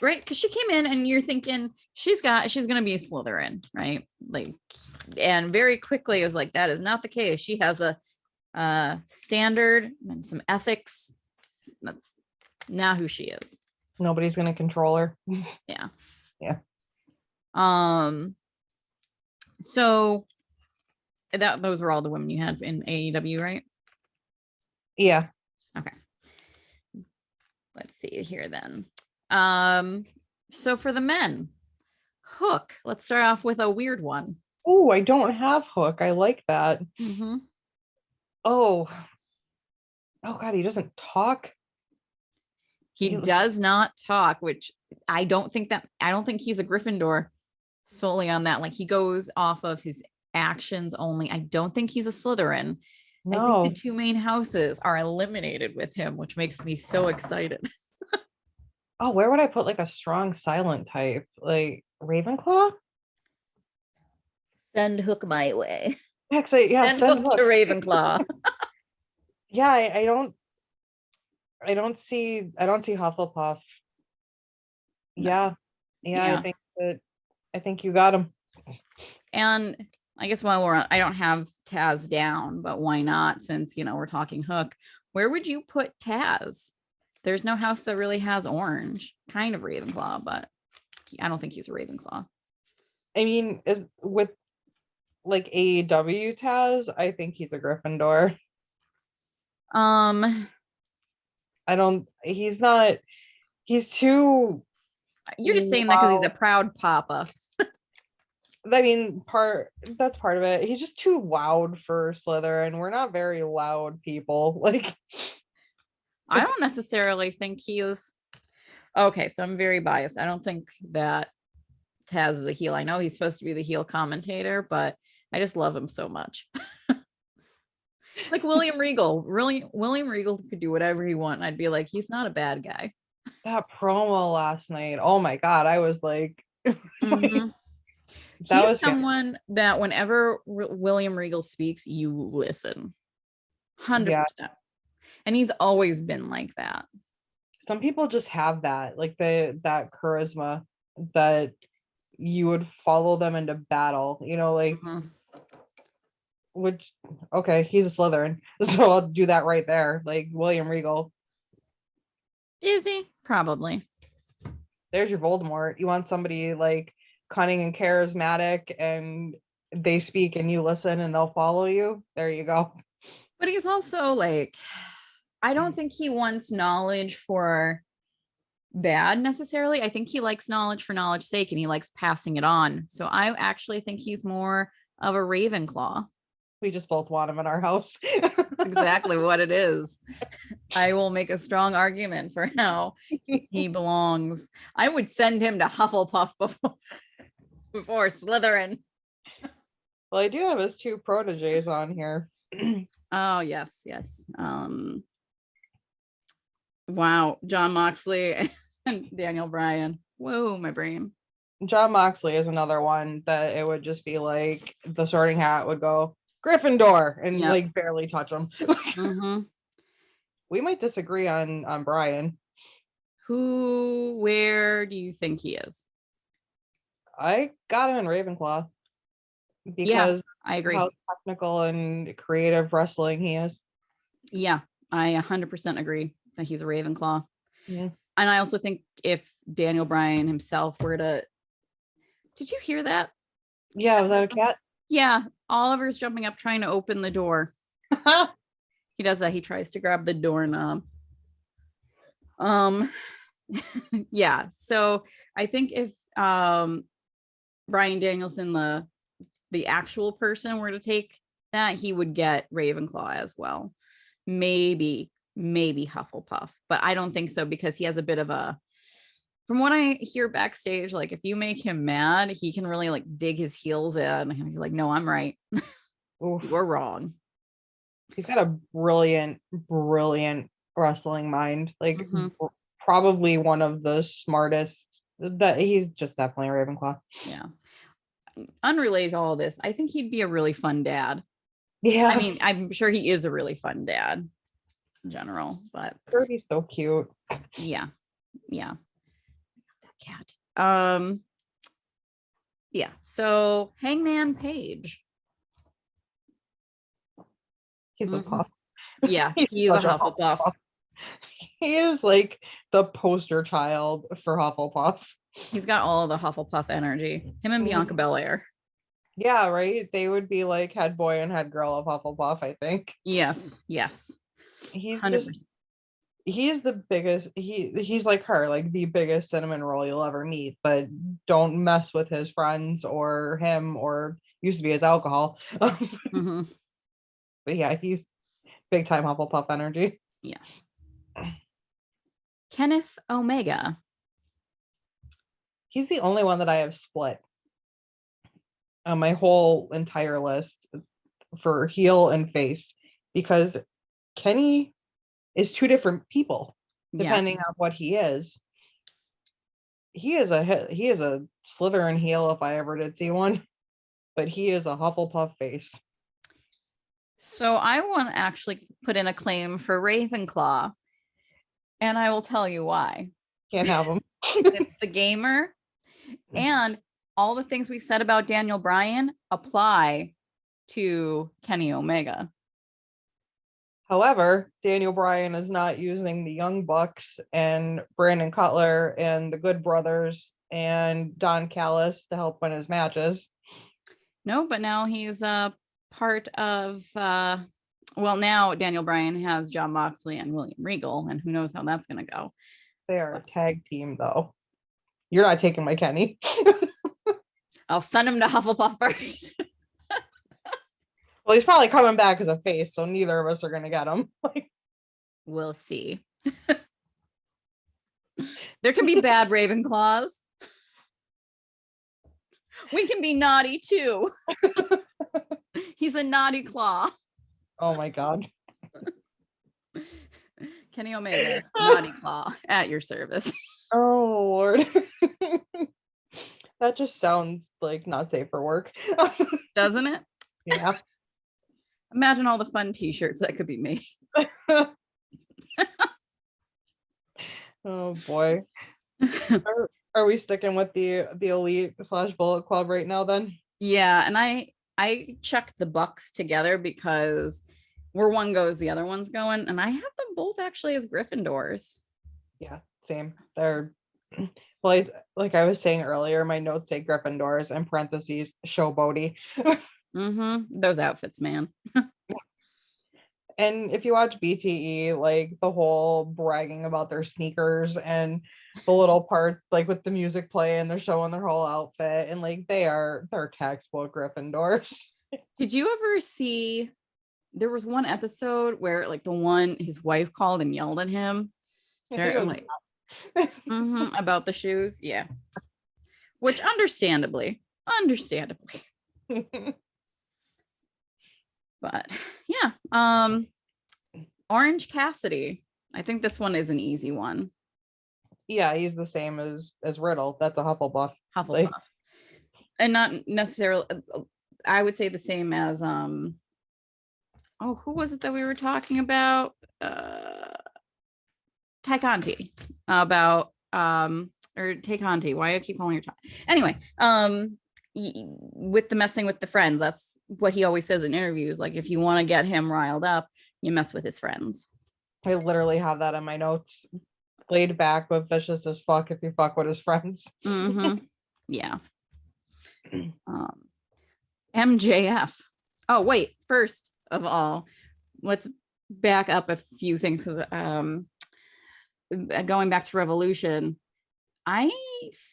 right, because she came in and you're thinking she's gonna be a Slytherin, right? Like, and very quickly it was like, that is not the case. She has a standard and some ethics. That's not who she is. Nobody's gonna control her. Yeah. So those were all the women you had in AEW, right? Yeah. Okay. Let's see here then. So for the men, Hook. Let's start off with a weird one. Oh, I don't have Hook. I like that. Oh God, he doesn't talk. He does not talk, which I don't think he's a Gryffindor solely on that. Like, he goes off of his actions only. I don't think he's a Slytherin. No. I think the 2 main houses are eliminated with him, which makes me so excited. Oh, where would I put like a strong silent type? Like Ravenclaw? Send Hook my way. Actually, yeah, send Hook to Ravenclaw. Yeah, I don't see Hufflepuff. No. Yeah. I think you got him. And I guess while we're on, I don't have Taz down, but why not? Since we're talking Hook, where would you put Taz? There's no house that really has orange. Kind of Ravenclaw, but I don't think he's a Ravenclaw. I mean, is with like AEW Taz, I think he's a Gryffindor. He's not. He's too. You're just saying that because he's a proud papa. I mean, that's part of it. He's just too loud for Slytherin. We're not very loud people. Like, I don't necessarily think he is. Okay, so I'm very biased. I don't think that Taz is a heel. I know he's supposed to be the heel commentator, but I just love him so much. It's like William Regal. Really, William Regal could do whatever he want. I'd be like, he's not a bad guy. That promo last night. Oh my God. I was like, Mhm. that He's was someone that whenever William Regal speaks, you listen. 100%. yeah. And he's always been like that. Some people just have that, like that charisma that you would follow them into battle, like Mhm. which okay, he's a Slytherin. So I'll do that right there. Like William Regal. Is he? Probably. There's your Voldemort. You want somebody like cunning and charismatic and they speak and you listen and they'll follow you. There you go. But he's also like, I don't think he wants knowledge for bad necessarily. I think he likes knowledge for knowledge's sake and he likes passing it on. So I actually think he's more of a Ravenclaw. We just both want him in our house. Exactly what it is. I will make a strong argument for how he belongs. I would send him to Hufflepuff before Slytherin. Well, I do have his two proteges on here. Oh, yes. Wow, John Moxley and Daniel Bryan. Whoa, my brain. John Moxley is another one that it would just be like the Sorting Hat would go Gryffindor and like barely touch him. Mm-hmm. We might disagree on Bryan. Where do you think he is? I got him in Ravenclaw because I agree. how technical and creative wrestling he is. Yeah, I 100% agree that he's a Ravenclaw. Yeah. And I also think if Daniel Bryan himself were to, did you hear that? Yeah, was that a cat? Yeah, Oliver's jumping up trying to open the door. He does that. He tries to grab the doorknob. Yeah. So I think if Bryan Danielson, the actual person, were to take that, he would get Ravenclaw as well. Maybe Hufflepuff, but I don't think so because he has a bit of a, from what I hear backstage, like if you make him mad, he can really like dig his heels in and he's like, no, I'm right. You're wrong. He's got a brilliant wrestling mind. Like probably one of the smartest. That he's just definitely a Ravenclaw. Yeah. Unrelated to all this, I think he'd be a really fun dad. Yeah. I mean, I'm sure he is a really fun dad in general, but he's so cute. Yeah. That cat. Yeah. So Hangman Page. He's a puff. Yeah, he's a Hufflepuff. He is like the poster child for Hufflepuff. He's got all of the Hufflepuff energy. Him and Bianca Belair. Yeah, right. They would be like head boy and head girl of Hufflepuff, I think. Yes. He's 100%. He's the biggest. He's like her, like the biggest cinnamon roll you'll ever meet. But don't mess with his friends or him or used to be his alcohol. But yeah, he's big time Hufflepuff energy. Yes. Kenneth Omega. He's the only one that I have split on my whole entire list for heel and face because Kenny is two different people depending on what he is. He is a Slytherin heel if I ever did see one, but he is a Hufflepuff face. So I want to actually put in a claim for Ravenclaw, and I will tell you why. Can't have him. It's the gamer, and all the things we said about Daniel Bryan apply to Kenny Omega. However, Daniel Bryan is not using the Young Bucks and Brandon Cutler and the Good Brothers and Don Callis to help win his matches. No, but now he's a part of, now Daniel Bryan has John Moxley and William Regal, and who knows how that's going to go. They are a tag team, though. You're not taking my Kenny. I'll send him to Hufflepuff first. Well, he's probably coming back as a face, so neither of us are going to get him. We'll see. There can be bad Ravenclaws. We can be naughty too. He's a naughty claw. Oh my God. Kenny Omega, naughty claw, at your service. Oh Lord. That just sounds like not safe for work. Doesn't it? Yeah. Imagine all the fun t-shirts that could be made. Oh boy. Are we sticking with the elite / Bullet Club right now then? Yeah, and I chucked the Bucks together because where one goes, the other one's going, and I have them both actually as Gryffindors. Yeah, same. They're well, like I was saying earlier, my notes say Gryffindors in parentheses showboaty. Those outfits, man. And if you watch BTE, like the whole bragging about their sneakers and the little part like with the music play and they're showing their whole outfit and like they're textbook Gryffindors. Did you ever see there was one episode where like the one his wife called and yelled at him? They're like about the shoes. Yeah. Which understandably. But yeah. Orange Cassidy. I think this one is an easy one. Yeah, he's the same as Riddle. That's a Hufflepuff. Hufflepuff. And not necessarily I would say the same as who was it that we were talking about? Ty Conti about or Tay Conti. Why I keep calling her Ty. Anyway, with the messing with the friends, that's what he always says in interviews. Like if you want to get him riled up, you mess with his friends. I literally have that in my notes. Laid back but vicious as fuck if you fuck with his friends. Yeah. MJF. Oh wait, first of all, let's back up a few things because going back to Revolution, I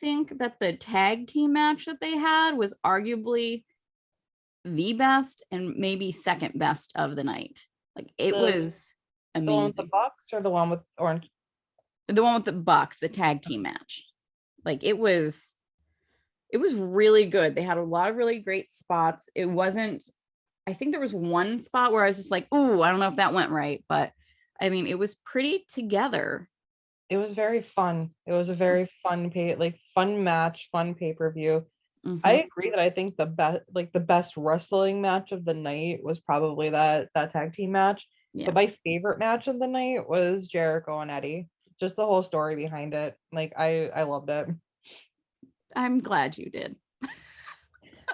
think that the tag team match that they had was arguably the best and maybe second best of the night. Like it was amazing. The one with the Bucks or the one with Orange? The one with the Bucks, the tag team match. Like it was really good. They had a lot of really great spots. It wasn't, I think there was one spot where I was just like, ooh, I don't know if that went right, but I mean, it was pretty together. It was very fun. It was a very fun fun match, fun pay-per-view. I agree that I think the best wrestling match of the night was probably that tag team match. Yeah. But my favorite match of the night was Jericho and Eddie. Just the whole story behind it. Like I loved it. I'm glad you did.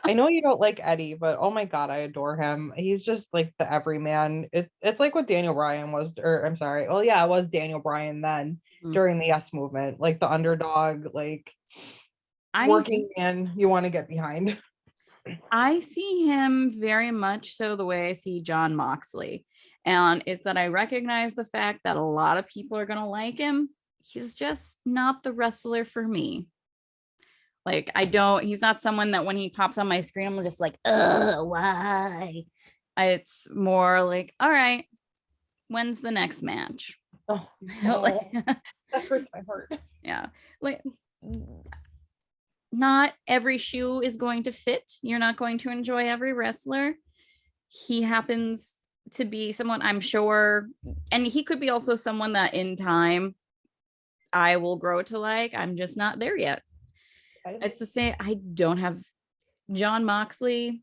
I know you don't like Eddie, but oh my God, I adore him. He's just like the everyman. It's like what Daniel Bryan was, or I'm sorry. Oh yeah, it was Daniel Bryan then during the Yes movement, like the underdog, like working man you want to get behind. I see him very much so the way I see John Moxley. And it's that I recognize the fact that a lot of people are going to like him. He's just not the wrestler for me. Like, he's not someone that when he pops on my screen, I'm just like, why? It's more like, all right, when's the next match? Oh, that hurts my heart. Yeah. Like, not every shoe is going to fit. You're not going to enjoy every wrestler. He happens to be someone I'm sure, and he could be also someone that in time I will grow to like. I'm just not there yet. It's the same. I don't have John Moxley.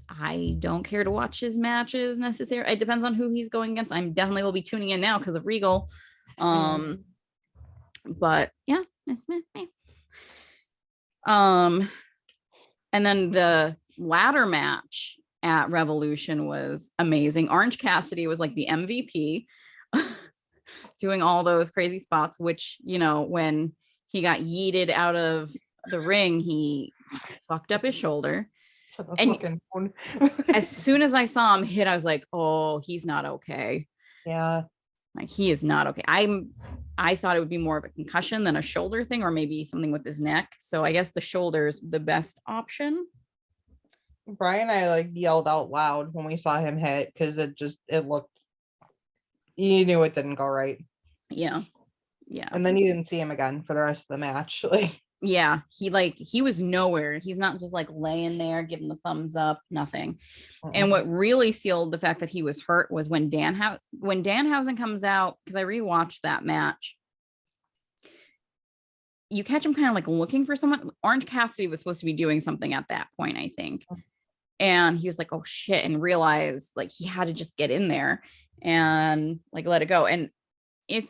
I don't care to watch his matches necessarily. It depends on who he's going against. I definitely will be tuning in now because of Regal. But yeah. And then the ladder match at Revolution was amazing. Orange Cassidy was like the MVP doing all those crazy spots, which, you know, when he got yeeted out of the ring, he fucked up his shoulder. And as soon as I saw him hit, I was like, oh, he's not okay. Yeah. Like he is not okay. I thought it would be more of a concussion than a shoulder thing, or maybe something with his neck. So I guess the shoulder is the best option. Bryan and I like yelled out loud when we saw him hit because it looked, you knew it didn't go right. Yeah. Yeah. And then you didn't see him again for the rest of the match. Like, Yeah, he was nowhere. He's not just like laying there giving the thumbs up, nothing. And what really sealed the fact that he was hurt was when Danhausen comes out, because I rewatched that match. You catch him kind of like looking for someone. Orange Cassidy was supposed to be doing something at that point, I think. And he was like, oh shit, and realized like he had to just get in there and like let it go. And if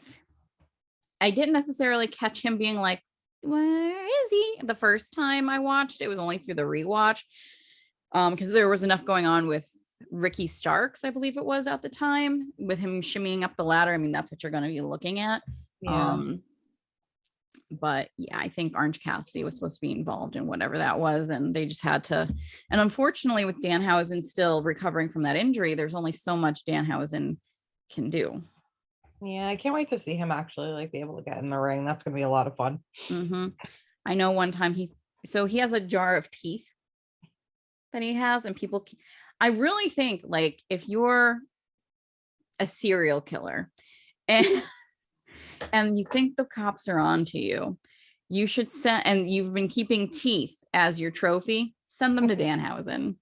I didn't necessarily catch him being like, where is he? The first time I watched, it was only through the rewatch. Because there was enough going on with Ricky Starks, I believe it was at the time, with him shimmying up the ladder. I mean, that's what you're going to be looking at. yeah. But yeah, I think Orange Cassidy was supposed to be involved in whatever that was, and they just had to. And unfortunately, with Danhausen still recovering from that injury, there's only so much Danhausen can do. Yeah, I can't wait to see him actually like be able to get in the ring. That's gonna be a lot of fun. I know one time he has a jar of teeth that he has, and people, I really think like if you're a serial killer and and you think the cops are on to you, you should send, and you've been keeping teeth as your trophy, send them to Danhausen.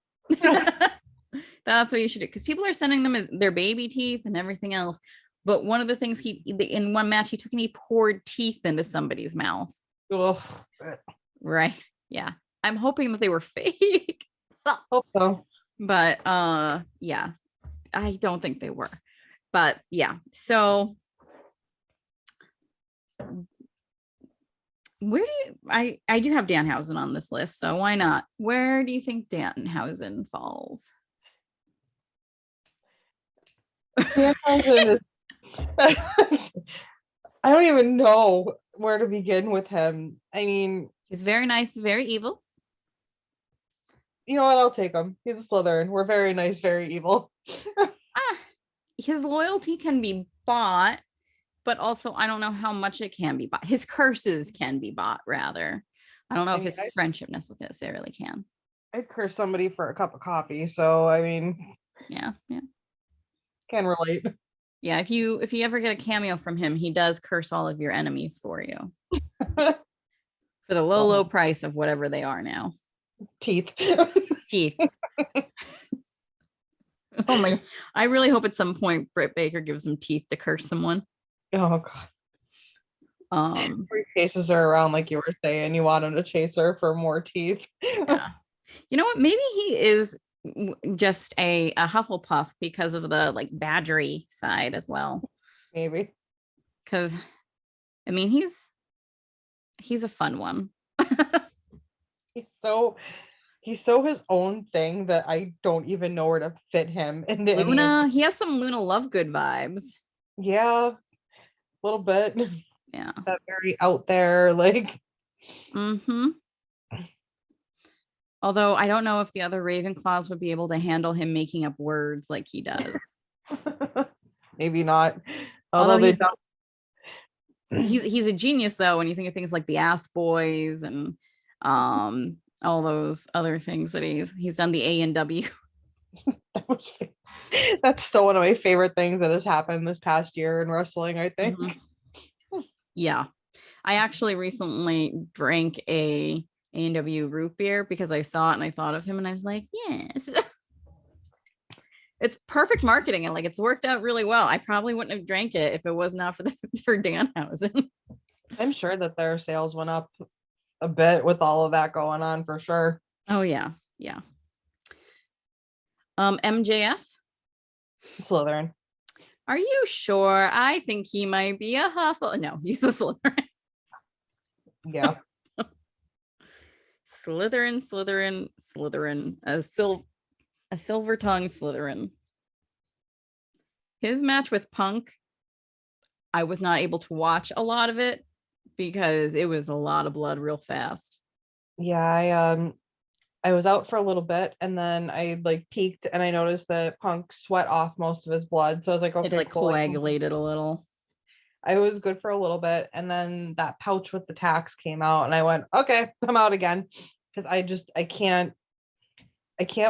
That's what you should do, because people are sending them their baby teeth and everything else. But one of the things in one match he took and he poured teeth into somebody's mouth. Ugh. Right. Yeah. I'm hoping that they were fake. Hope so. But yeah, I don't think they were. But yeah. So where do you I do have Danhausen on this list, so why not? Where do you think Danhausen falls? Danhausen is I don't even know where to begin with him. I mean, He's very nice, very evil. you know what? I'll take him. He's a Slytherin. We're very nice, very evil. His loyalty can be bought, but also I don't know how much it can be bought. His curses can be bought, rather. I don't know if his friendship necessarily can. I'd curse somebody for a cup of coffee, so I mean, yeah, can relate. Yeah, if you ever get a cameo from him, he does curse all of your enemies for you for the low price of whatever they are now. Teeth. Oh my! I really hope at some point Britt Baker gives him teeth to curse someone. Oh god. Briefcases are around, like you were saying. You want him to chase her for more teeth. Yeah. You know what? Maybe he is just a Hufflepuff because of the like badgery side as well. Maybe. Because I mean, he's a fun one. He's so his own thing that I don't even know where to fit him into. Luna, he has some Luna Lovegood vibes. Yeah, a little bit. Yeah. That very out there, like. Although I don't know if the other Ravenclaws would be able to handle him making up words like he does. Maybe not. Although they don't. He's a genius though when you think of things like the Ass Boys and all those other things that he's done, the AEW. That's still one of my favorite things that has happened this past year in wrestling, I think. Yeah. I actually recently drank a AEW root beer because I saw it and I thought of him and I was like, yes. It's perfect marketing and like it's worked out really well. I probably wouldn't have drank it if it was not for Danhausen. I'm sure that their sales went up a bit with all of that going on for sure. Oh yeah. Yeah. MJF? Slytherin. Are you sure? I think he might be a Hufflepuff. No, he's a Slytherin. Yeah. Slytherin. A silver tongue Slytherin. His match with Punk, I was not able to watch a lot of it because it was a lot of blood real fast. Yeah, I was out for a little bit and then I like peeked and I noticed that Punk sweat off most of his blood. So I was like, okay, it like cool. Coagulated a little. I was good for a little bit. And then that pouch with the tacks came out and I went, okay, I'm out again. Because I can't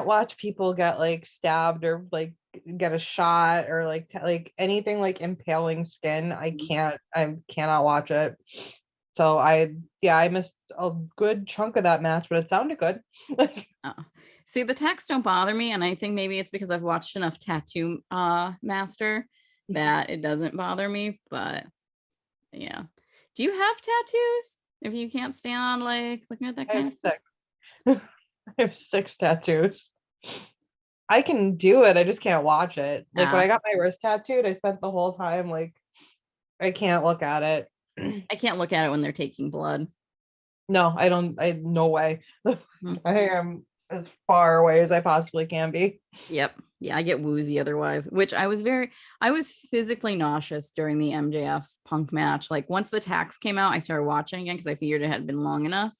watch people get like stabbed or like get a shot or like like anything like impaling skin. I cannot watch it. So I missed a good chunk of that match, but it sounded good. Oh. See, the tacks don't bother me, and I think maybe it's because I've watched enough Tattoo Master that it doesn't bother me. But yeah, do you have tattoos? If you can't stand on like looking at that I kind have of stuff, 6. I have 6 tattoos. I can do it. I just can't watch it. Like when I got my wrist tattooed, I spent the whole time like I can't look at it. I can't look at it when they're taking blood. No, I don't. I no way. Hmm. I am as far away as I possibly can be. Yep. Yeah, I get woozy otherwise, which I was physically nauseous during the MJF Punk match. Like once the tax came out, I started watching again because I figured it had been long enough.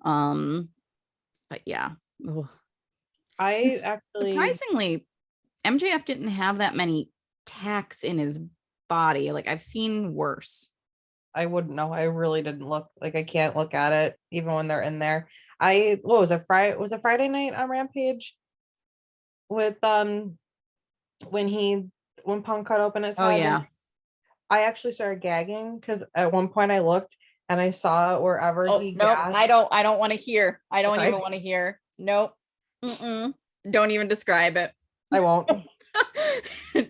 But yeah. Ugh. I actually Surprisingly, MJF didn't have that many tacks in his body. Like I've seen worse. I wouldn't know. I really didn't look. Like I can't look at it even when they're in there. I what was it Friday? Was it Friday night on Rampage with when when Punk cut open his Oh head? yeah. I actually started gagging because at one point I looked and I saw wherever Oh he nope. gagged. I don't want to hear. I don't Okay. even want to hear. Nope. Don't even describe it. I won't.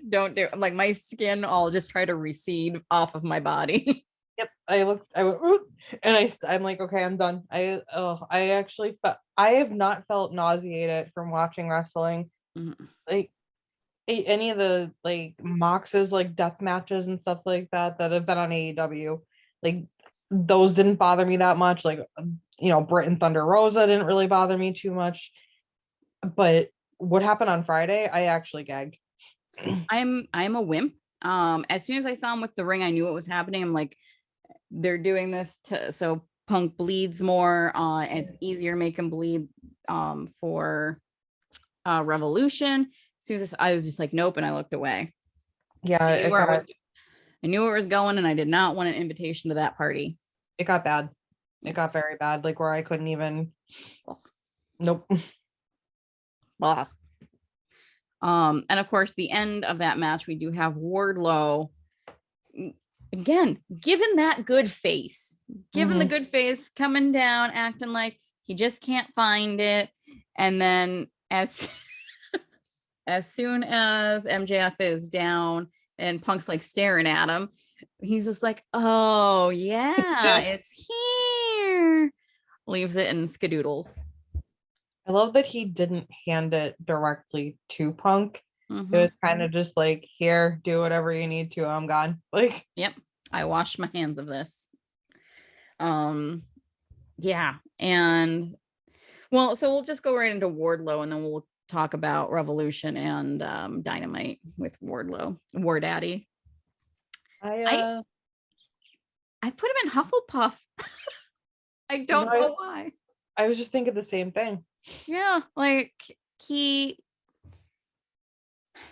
Don't do it. Like my skin all just try to recede off of my body. Yep. I looked. I went, "Oop," and I'm like, okay, I'm done. I actually felt. I have not felt nauseated from watching wrestling. Like any of the like Mox's like death matches and stuff like that that have been on AEW, like those didn't bother me that much. Like Britt and Thunder Rosa didn't really bother me too much. But what happened on Friday, I actually gagged. I'm a wimp. As soon as I saw him with the ring, I knew what was happening. I'm like, they're doing this so Punk bleeds more. And it's easier to make him bleed for Revolution. As soon as I was just like, nope, and I looked away. Yeah, I knew where it was going, and I did not want an invitation to that party. it got bad. It got very bad, like where I couldn't even. Nope. Blah. And of course, the end of that match, we do have Wardlow again, given that good face, given the good face, coming down, acting like he just can't find it, and then as soon as MJF is down and Punk's like staring at him, he's just like, oh yeah, it's here. Leaves it in skadoodles. I love that he didn't hand it directly to Punk. Mm-hmm. It was kind of just like, here, do whatever you need to. I'm gone. Like, yep, I washed my hands of this. Yeah, and well, so we'll just go right into Wardlow, and then we'll talk about Revolution and Dynamite with Wardlow, War Daddy. I put him in Hufflepuff. I don't know why. I was just thinking the same thing. Yeah, like he's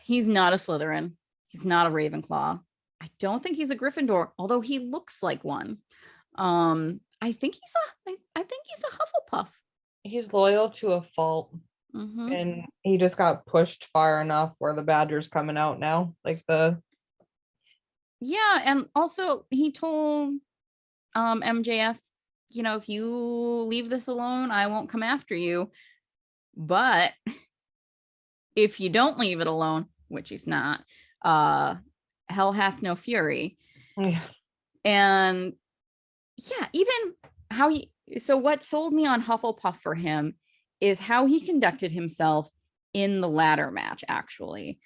not a Slytherin. He's not a Ravenclaw. I don't think he's a Gryffindor, although he looks like one. I think he's a Hufflepuff. He's loyal to a fault. And he just got pushed far enough where the Badger's coming out now. Yeah, and also he told MJF, if you leave this alone, I won't come after you. But if you don't leave it alone, which he's not, hell hath no fury. Yeah. And yeah, even so what sold me on Hufflepuff for him is how he conducted himself in the ladder match, actually.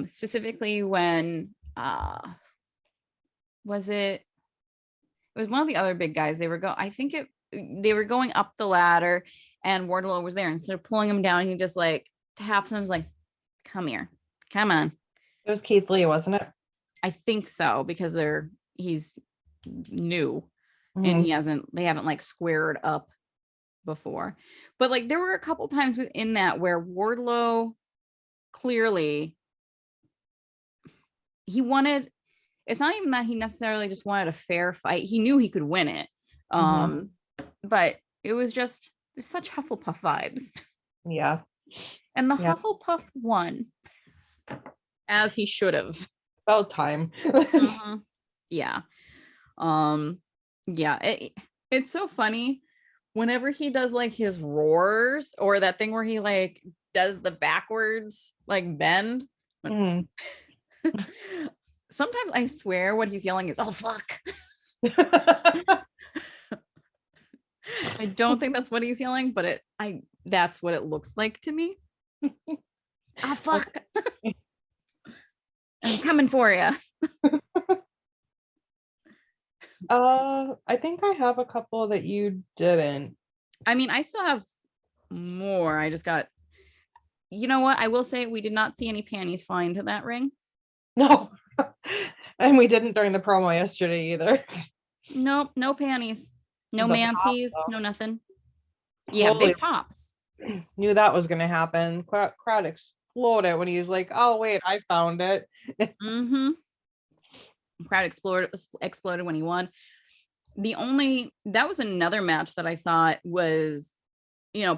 Specifically when it was one of the other big guys. They were going up the ladder, and Wardlow was there. Instead of pulling him down, he just like taps him, was like, come here, come on. It was Keith Lee, wasn't it? I think so, because he's new and they haven't like squared up before. But like there were a couple times within that where Wardlow clearly it's not even that he necessarily just wanted a fair fight. He knew he could win it. But it was just such Hufflepuff vibes. Yeah. And the Hufflepuff won. As he should have. About time. Mhm. Yeah. Yeah, it's so funny whenever he does like his roars or that thing where he like does the backwards like bend. Mm. Sometimes I swear what he's yelling is, "Oh fuck." I don't think that's what he's yelling, but that's what it looks like to me. Oh fuck. I'm coming for you. I think I have a couple that you didn't. I mean, I still have more. I just got, you know what? I will say we did not see any panties flying to that ring. No. And we didn't during the promo yesterday either. Nope, no panties, no The pop, manties, though. no nothing. Yeah, Holy, big pops. knew that was gonna happen. Crowd exploded when he was like, "Oh wait, I found it." Mm-hmm. Crowd exploded when he won. That was another match that I thought was,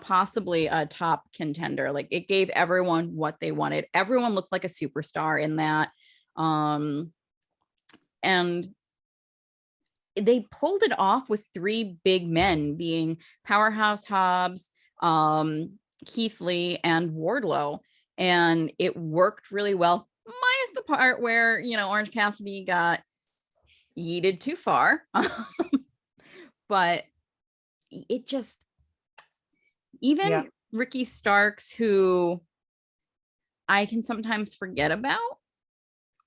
possibly a top contender. Like it gave everyone what they wanted. Everyone looked like a superstar in that. And they pulled it off with three big men being Powerhouse Hobbs, Keith Lee, and Wardlow. And it worked really well, minus the part where, Orange Cassidy got yeeted too far. But it just, even Ricky Starks, who I can sometimes forget about,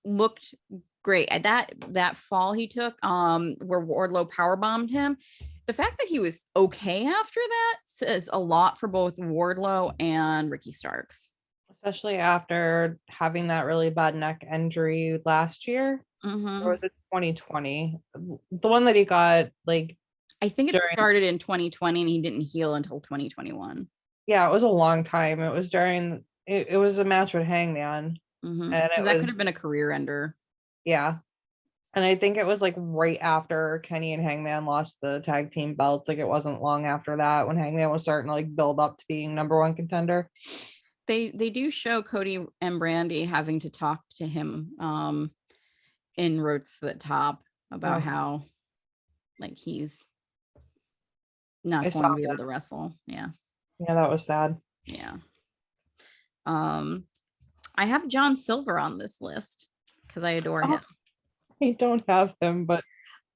looked great at that fall he took where Wardlow powerbombed him. The fact that he was okay after that says a lot for both Wardlow and Ricky Starks, Especially after having that really bad neck injury last year. Or was it 2020? The one that he got like, I think it started in 2020 and he didn't heal until 2021. Yeah, it was a long time. It was during it was a match with Hangman. And that could have been a career ender. Yeah. And I think it was like right after Kenny and Hangman lost the tag team belts. Like it wasn't long after that when Hangman was starting to like build up to being number one contender. They do show Cody and Brandy having to talk to him in Roads to the Top about how like he's not going to be able to wrestle. Yeah. Yeah, that was sad. Yeah. I have John Silver on this list because I adore him. I don't have him, but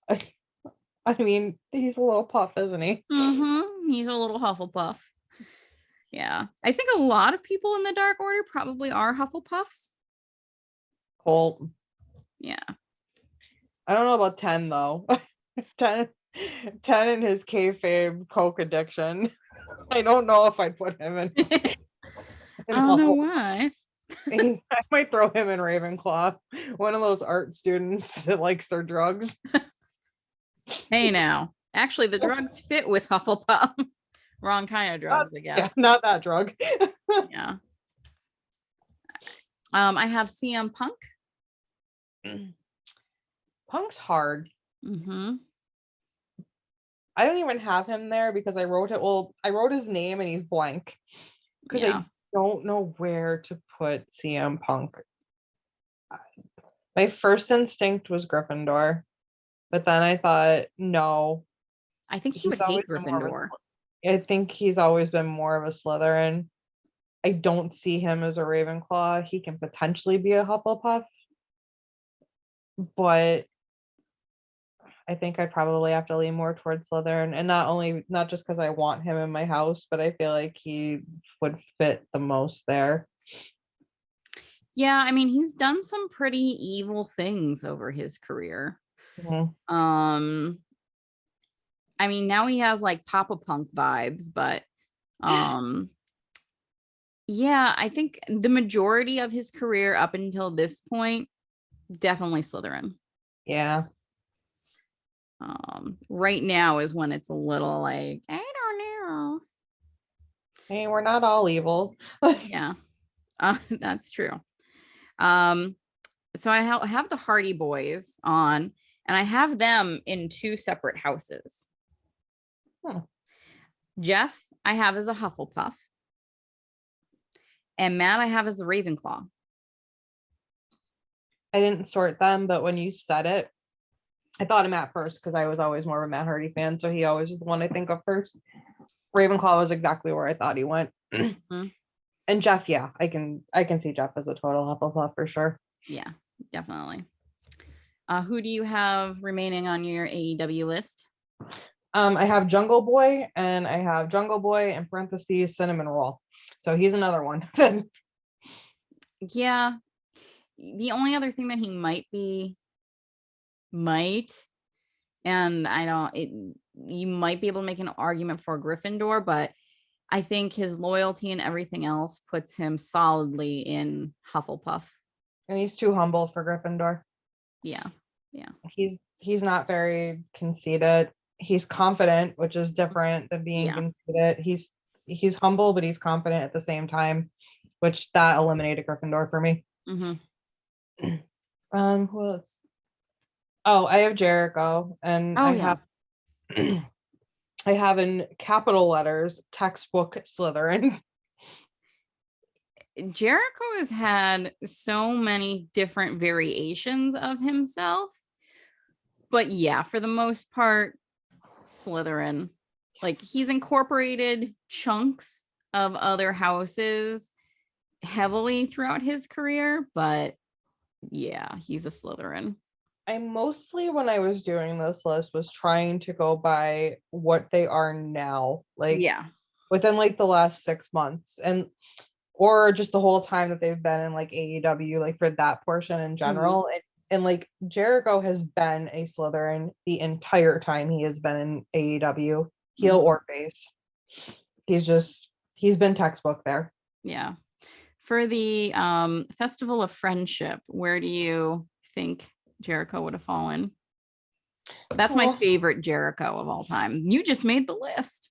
I mean, he's a little puff, isn't he? Mm-hmm. He's a little Hufflepuff. Yeah. I think a lot of people in the Dark Order probably are Hufflepuffs. Colt. Yeah. I don't know about 10 though. 10 and his kayfabe coke addiction. I don't know if I'd put him in. I don't know why. I might throw him in Ravenclaw, one of those art students that likes their drugs. Hey now, actually the drugs fit with Hufflepuff. Wrong kind of drugs, I guess. Yeah, not that drug. Yeah. I have CM Punk. Punk's hard. Mm-hmm. I don't even have him there because I wrote it. Well, I wrote his name and he's blank because I don't know where to put CM Punk. My first instinct was Gryffindor, but then I thought, no. I think he would hate Gryffindor. I think he's always been more of a Slytherin. I don't see him as a Ravenclaw. He can potentially be a Hufflepuff, but I think I'd probably have to lean more towards Slytherin, and not just because I want him in my house, but I feel like he would fit the most there. Yeah, I mean, he's done some pretty evil things over his career. Mm-hmm. I mean, now he has like Papa Punk vibes, but yeah, I think the majority of his career up until this point, definitely Slytherin. Yeah. Right now is when it's a little like, I don't know. Hey, we're not all evil. Yeah, that's true. So I have the Hardy Boys on, and I have them in two separate houses. Jeff, I have as a Hufflepuff, and Matt, I have as a Ravenclaw. I didn't sort them, but when you said it, I thought him at first because I was always more of a Matt Hardy fan, so he always is the one I think of first. Ravenclaw was exactly where I thought he went. Mhm. And Jeff, yeah, I can see Jeff as a total Hufflepuff for sure. Yeah, definitely. Who do you have remaining on your AEW list? I have Jungle Boy, and I have Jungle Boy in parentheses cinnamon roll. So he's another one. Yeah. The only other thing that he might, and you might be able to make an argument for Gryffindor, but I think his loyalty and everything else puts him solidly in Hufflepuff. And he's too humble for Gryffindor. Yeah. He's not very conceited. He's confident, which is different than being conceited. He's humble, but he's confident at the same time, which that eliminated Gryffindor for me. Mm-hmm. Who else? Oh, I have Jericho, and have I have in capital letters textbook Slytherin. Jericho has had so many different variations of himself, but yeah, for the most part, Slytherin. Like, he's incorporated chunks of other houses heavily throughout his career, but yeah, he's a Slytherin. I mostly, when I was doing this list, was trying to go by what they are now, like within like the last 6 months, and or just the whole time that they've been in like AEW, like for that portion in general. And like Jericho has been a Slytherin the entire time he has been in AEW, heel or face. He's been textbook there. Yeah. For the Festival of Friendship, where do you think Jericho would have fallen? That's my favorite Jericho of all time. You just made the list.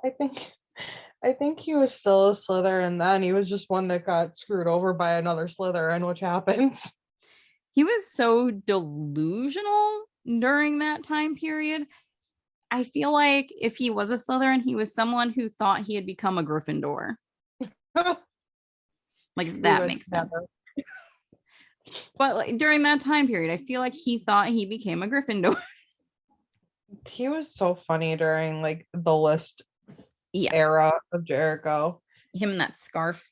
I think he was still a Slytherin then. He was just one that got screwed over by another Slytherin, which happens. He was so delusional during that time period. I feel like if he was a Slytherin, he was someone who thought he had become a Gryffindor. Like, that makes sense. But like, during that time period, I feel like he thought he became a Gryffindor. He was so funny during like the list era of Jericho. Him in that scarf.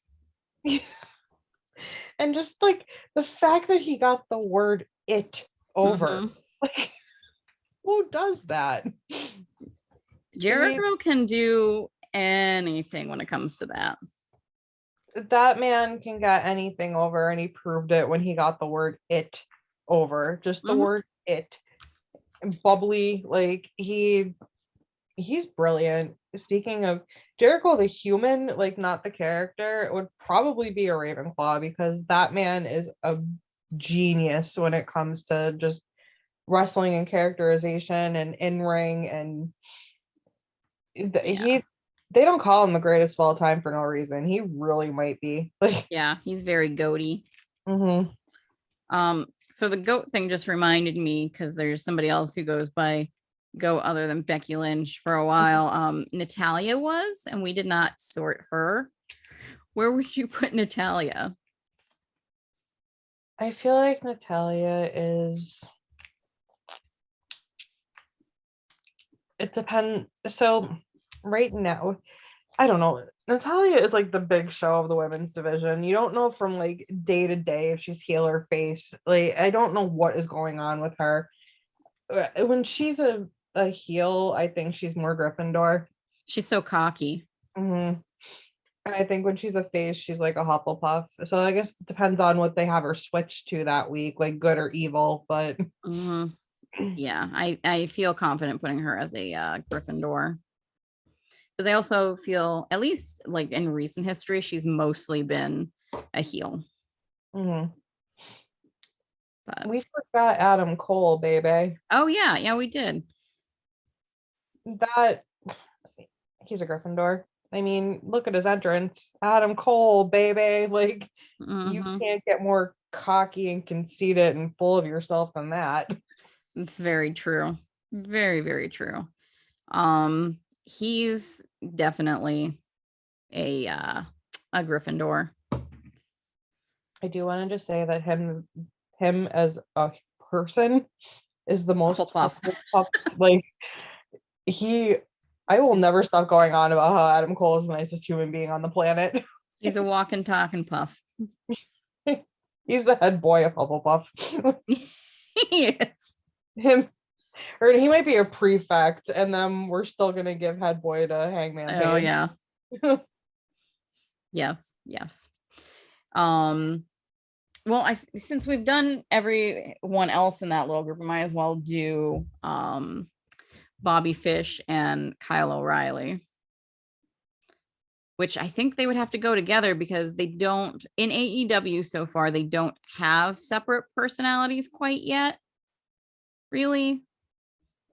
And just like the fact that he got the word "it" over. Like, who does that? Jericho can do anything when it comes to that. That man can get anything over, and he proved it when he got the word "it" over. Just the word "it." And bubbly, like he's brilliant. Speaking of Jericho the human, like not the character, it would probably be a Ravenclaw, because that man is a genius when it comes to just wrestling and characterization and in-ring, and they don't call him the greatest of all time for no reason. He really might be. Like, yeah, he's very goaty. So the goat thing just reminded me, because there's somebody else who goes by goat other than Becky Lynch for a while. Natalya was, and we did not sort her. Where would you put Natalya? I feel like Natalya is, it depends. So right now, I don't know. Natalya is like the big show of the women's division. You don't know from like day to day if she's heel or face. Like, I don't know what is going on with her. When she's a heel, I think she's more Gryffindor. She's so cocky. And I think when she's a face, she's like a Hufflepuff. So I guess it depends on what they have her switch to that week, like good or evil. But yeah, I feel confident putting her as a Gryffindor. Because I also feel, at least like in recent history, she's mostly been a heel. But we forgot Adam Cole, baby. Oh yeah, we did. That he's a Gryffindor. I mean, look at his entrance. Adam Cole, baby. Like, you can't get more cocky and conceited and full of yourself than that. It's very true. Very, very true. He's definitely a Gryffindor. I do want to just say that him him as a person is the most Hufflepuff. Hufflepuff, like I will never stop going on about how Adam Cole is the nicest human being on the planet. He's a walking, talking puff. He's the head boy of Hufflepuff. Yes. Him, or he might be a prefect, and then we're still gonna give head boy to Hangman Oh Page. yeah. Yes. Well, since we've done everyone else in that little group, I might as well do Bobby Fish and Kyle O'Reilly, which I think they would have to go together because they don't in AEW so far, they don't have separate personalities quite yet. Really?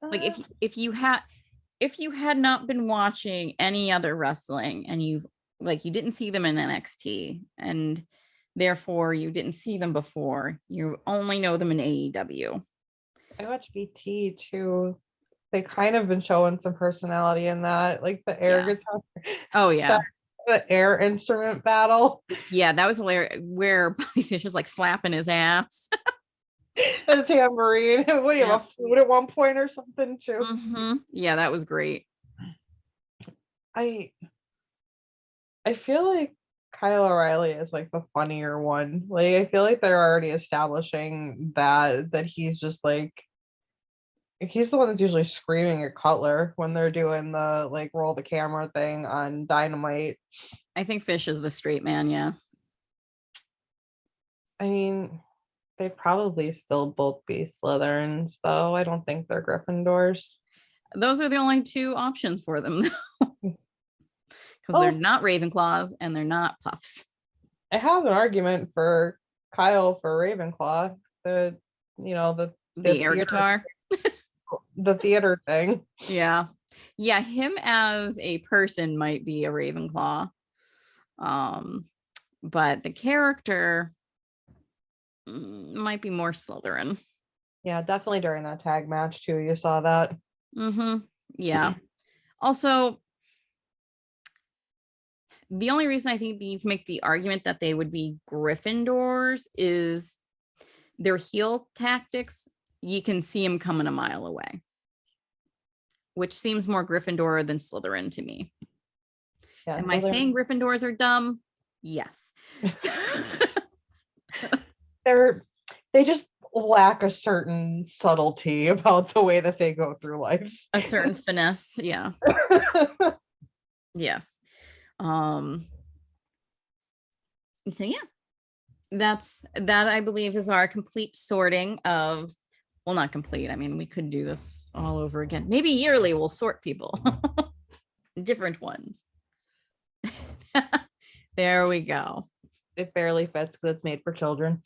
Like if you had not been watching any other wrestling and you didn't see them in NXT and therefore you didn't see them before, you only know them in AEW. I watch BT too. They kind of been showing some personality in that, like the air guitar. Oh yeah. The air instrument battle. Yeah, that was hilarious where Bobby Fish was like slapping his ass. A tambourine. What do you have, a flute at one point or something too? Mm-hmm. Yeah, that was great. I feel like Kyle O'Reilly is like the funnier one. Like I feel like they're already establishing that he's just like he's the one that's usually screaming at Cutler when they're doing the like roll the camera thing on Dynamite. I think Fish is the straight man, yeah. I mean, they'd probably still both be Slytherins, though. I don't think they're Gryffindors. Those are the only two options for them, because they're not Ravenclaws and they're not Puffs. I have an argument for Kyle for Ravenclaw. The air guitar. The theater thing. Yeah. Him as a person might be a Ravenclaw. But the character might be more Slytherin. Yeah, definitely during that tag match too. You saw that. Mm-hmm. Yeah. Also, the only reason I think you make the argument that they would be Gryffindors is their heel tactics. You can see them coming a mile away, which seems more Gryffindor than Slytherin to me. Yeah, am I saying Gryffindors are dumb? Yes. They just lack a certain subtlety about the way that they go through life. A certain finesse, yeah. Yes. So yeah. That I believe is our complete sorting of, well, not complete. I mean, we could do this all over again. Maybe yearly we'll sort people. Different ones. There we go. It barely fits because it's made for children.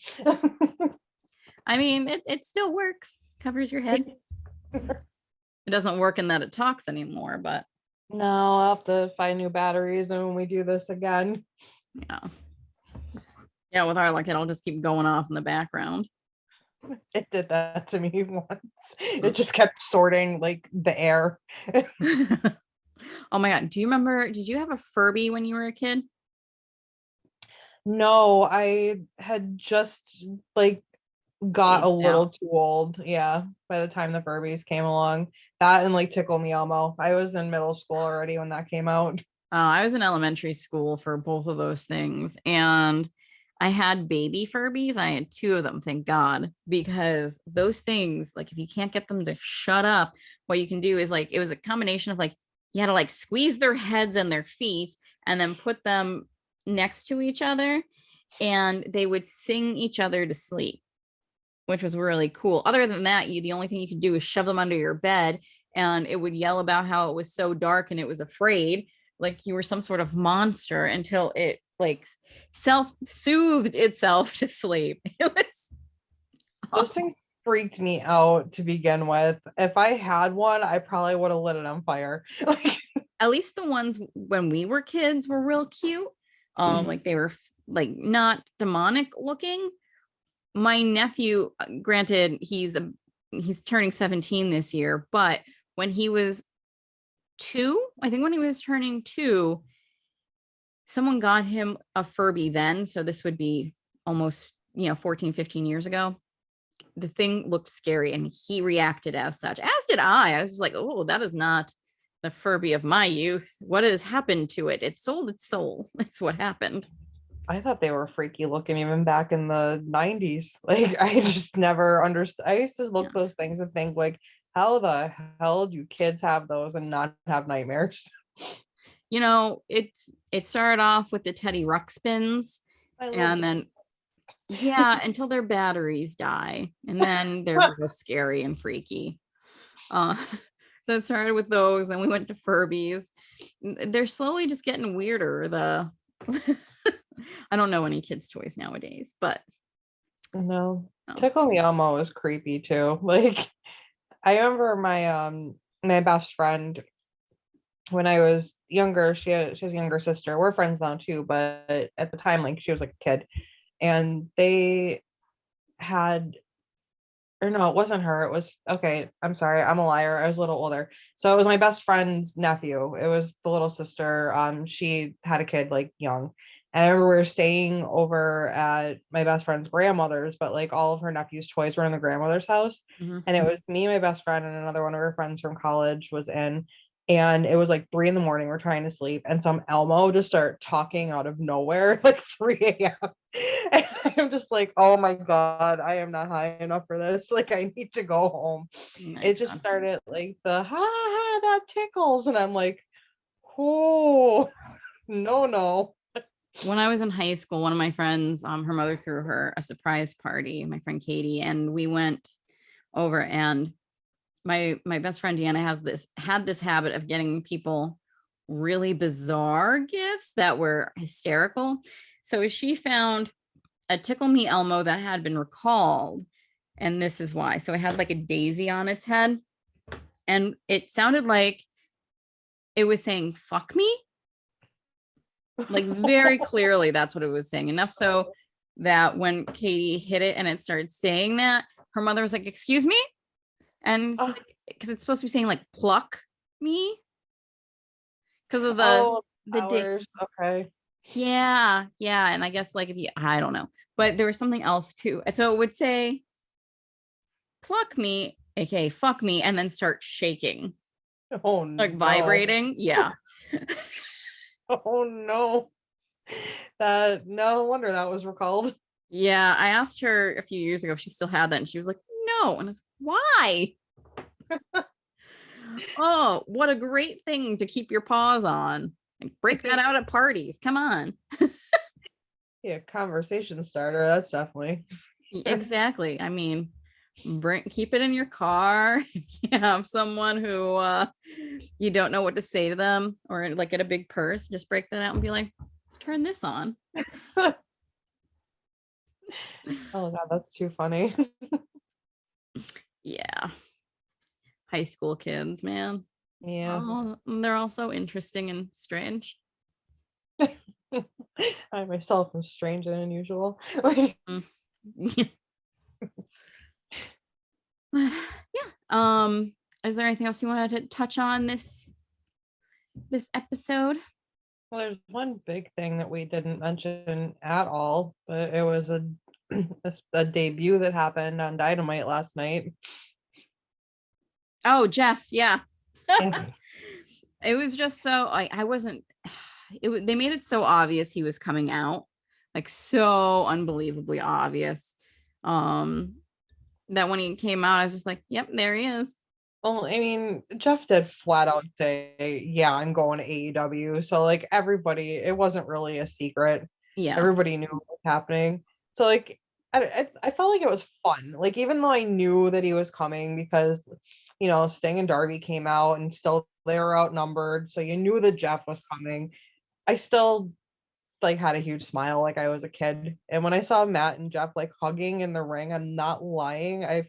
I mean, it still works. Covers your head. It doesn't work in that it talks anymore, but no, I'll have to find new batteries and when we do this again. Yeah, with our luck, it'll just keep going off in the background. It did that to me once. It just kept sorting like the air. Oh my god, did you have a Furby when you were a kid? No, I had just like got a little too old. Yeah, by the time the Furbies came along. That and like Tickle Me Elmo. I was in middle school already when that came out. I was in elementary school for both of those things, and I had baby Furbies. I had two of them, thank God, because those things, like if you can't get them to shut up, what you can do is like, it was a combination of like, you had to like squeeze their heads and their feet and then put them next to each other and they would sing each other to sleep, which was really cool. Other than that, the only thing you could do is shove them under your bed and it would yell about how it was so dark and it was afraid, like you were some sort of monster, until it like self-soothed itself to sleep. It was those things freaked me out to begin with. If I had one, I probably would have lit it on fire. At least the ones when we were kids were real cute. Like they were like not demonic looking. My nephew, granted, he's turning 17 this year, but when he was 2, I think when he was turning 2, someone got him a Furby then. So this would be almost, 14, 15 years ago. the thing looked scary and he reacted as such, as did I was just like, oh, that is not the Furby of my youth. What has happened to it? It sold its soul. That's what happened. I thought they were freaky looking even back in the 90s. Like I just never understood. I used to look Yeah. those things and think like, how the hell do kids have those and not have nightmares? You know, it started off with the Teddy Ruxpins, I love and then yeah, until their batteries die, and then they're real scary and freaky. Uh, so it started with those, and we went to Furbies. They're slowly just getting weirder. I don't know any kids' toys nowadays, but no. oh. Tickle Me Elmo is creepy too. Like I remember my best friend when I was younger, she has a younger sister. We're friends now too, but at the time, like she was like a kid, and they had, or no, it wasn't her. It was, okay, I'm sorry, I'm a liar. I was a little older. So it was my best friend's nephew. It was the little sister. She had a kid like young. And I remember we were staying over at my best friend's grandmother's, but like all of her nephew's toys were in the grandmother's house. Mhm. And it was me, my best friend, and another one of her friends from college was in. And it was like 3 a.m. We're trying to sleep, and some Elmo just start talking out of nowhere, like 3 a.m. And I'm just like, oh my God, I am not high enough for this. Like, I need to go home. My It just God. started like the ha ha, that tickles. And I'm like, oh, no, no. When I was in high school, one of my friends, her mother threw her a surprise party, my friend Katie, and we went over, and my best friend Deanna had this habit of getting people really bizarre gifts that were hysterical. So she found a Tickle Me Elmo that had been recalled, and this is why. So it had like a daisy on its head, and it sounded like it was saying "fuck me," like very clearly. That's what it was saying. Enough so that when Katie hit it and it started saying that, her mother was like, "Excuse me," and because it's supposed to be saying like "pluck me," because of the Hours. Okay. yeah, and I guess like if you, I don't know, but there was something else too, and so it would say "pluck me," aka "fuck me," and then start shaking, Oh like no. vibrating. Yeah. Oh no. That, no wonder that was recalled. Yeah, I asked her a few years ago if she still had that, and she was like, "No," and I was like, "Why?" Oh, what a great thing to keep your paws on. Like, break that out at parties. Come on. Yeah, conversation starter. That's definitely. Exactly. I mean, keep it in your car. If you have someone who you don't know what to say to them, or like get a big purse, just break that out and be like, turn this on. Oh God, that's too funny. Yeah. High school kids, man. Yeah. Oh, they're all so interesting and strange. I myself am strange and unusual. Mm. Yeah. Is there anything else you wanted to touch on this episode? Well, there's one big thing that we didn't mention at all, but it was a debut that happened on Dynamite last night. Oh, Jeff, yeah. Yeah. It was just so I wasn't they made it so obvious he was coming out, like so unbelievably obvious. That when he came out, I was just like, yep, there he is. Well, I mean, Jeff did flat out say, yeah, I'm going to AEW. So, like, everybody, it wasn't really a secret. Yeah. Everybody knew what was happening. So, like, I felt like it was fun. Like, even though I knew that he was coming because, Sting and Darby came out and still they were outnumbered. So, you knew that Jeff was coming. I still like had a huge smile like I was a kid. And when I saw Matt and Jeff like hugging in the ring, I'm not lying. I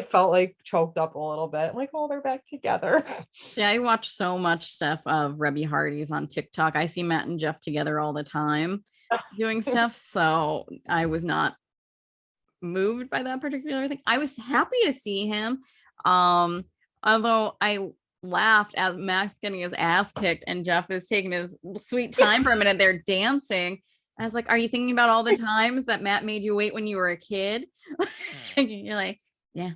felt like choked up a little bit. I'm like, oh, they're back together. See, I watch so much stuff of Rebby Hardy's on TikTok. I see Matt and Jeff together all the time doing stuff. So I was not moved by that particular thing. I was happy to see him. Although I laughed at Max getting his ass kicked and Jeff is taking his sweet time for a minute. They're dancing. I was like, are you thinking about all the times that Matt made you wait when you were a kid? You're like, yeah,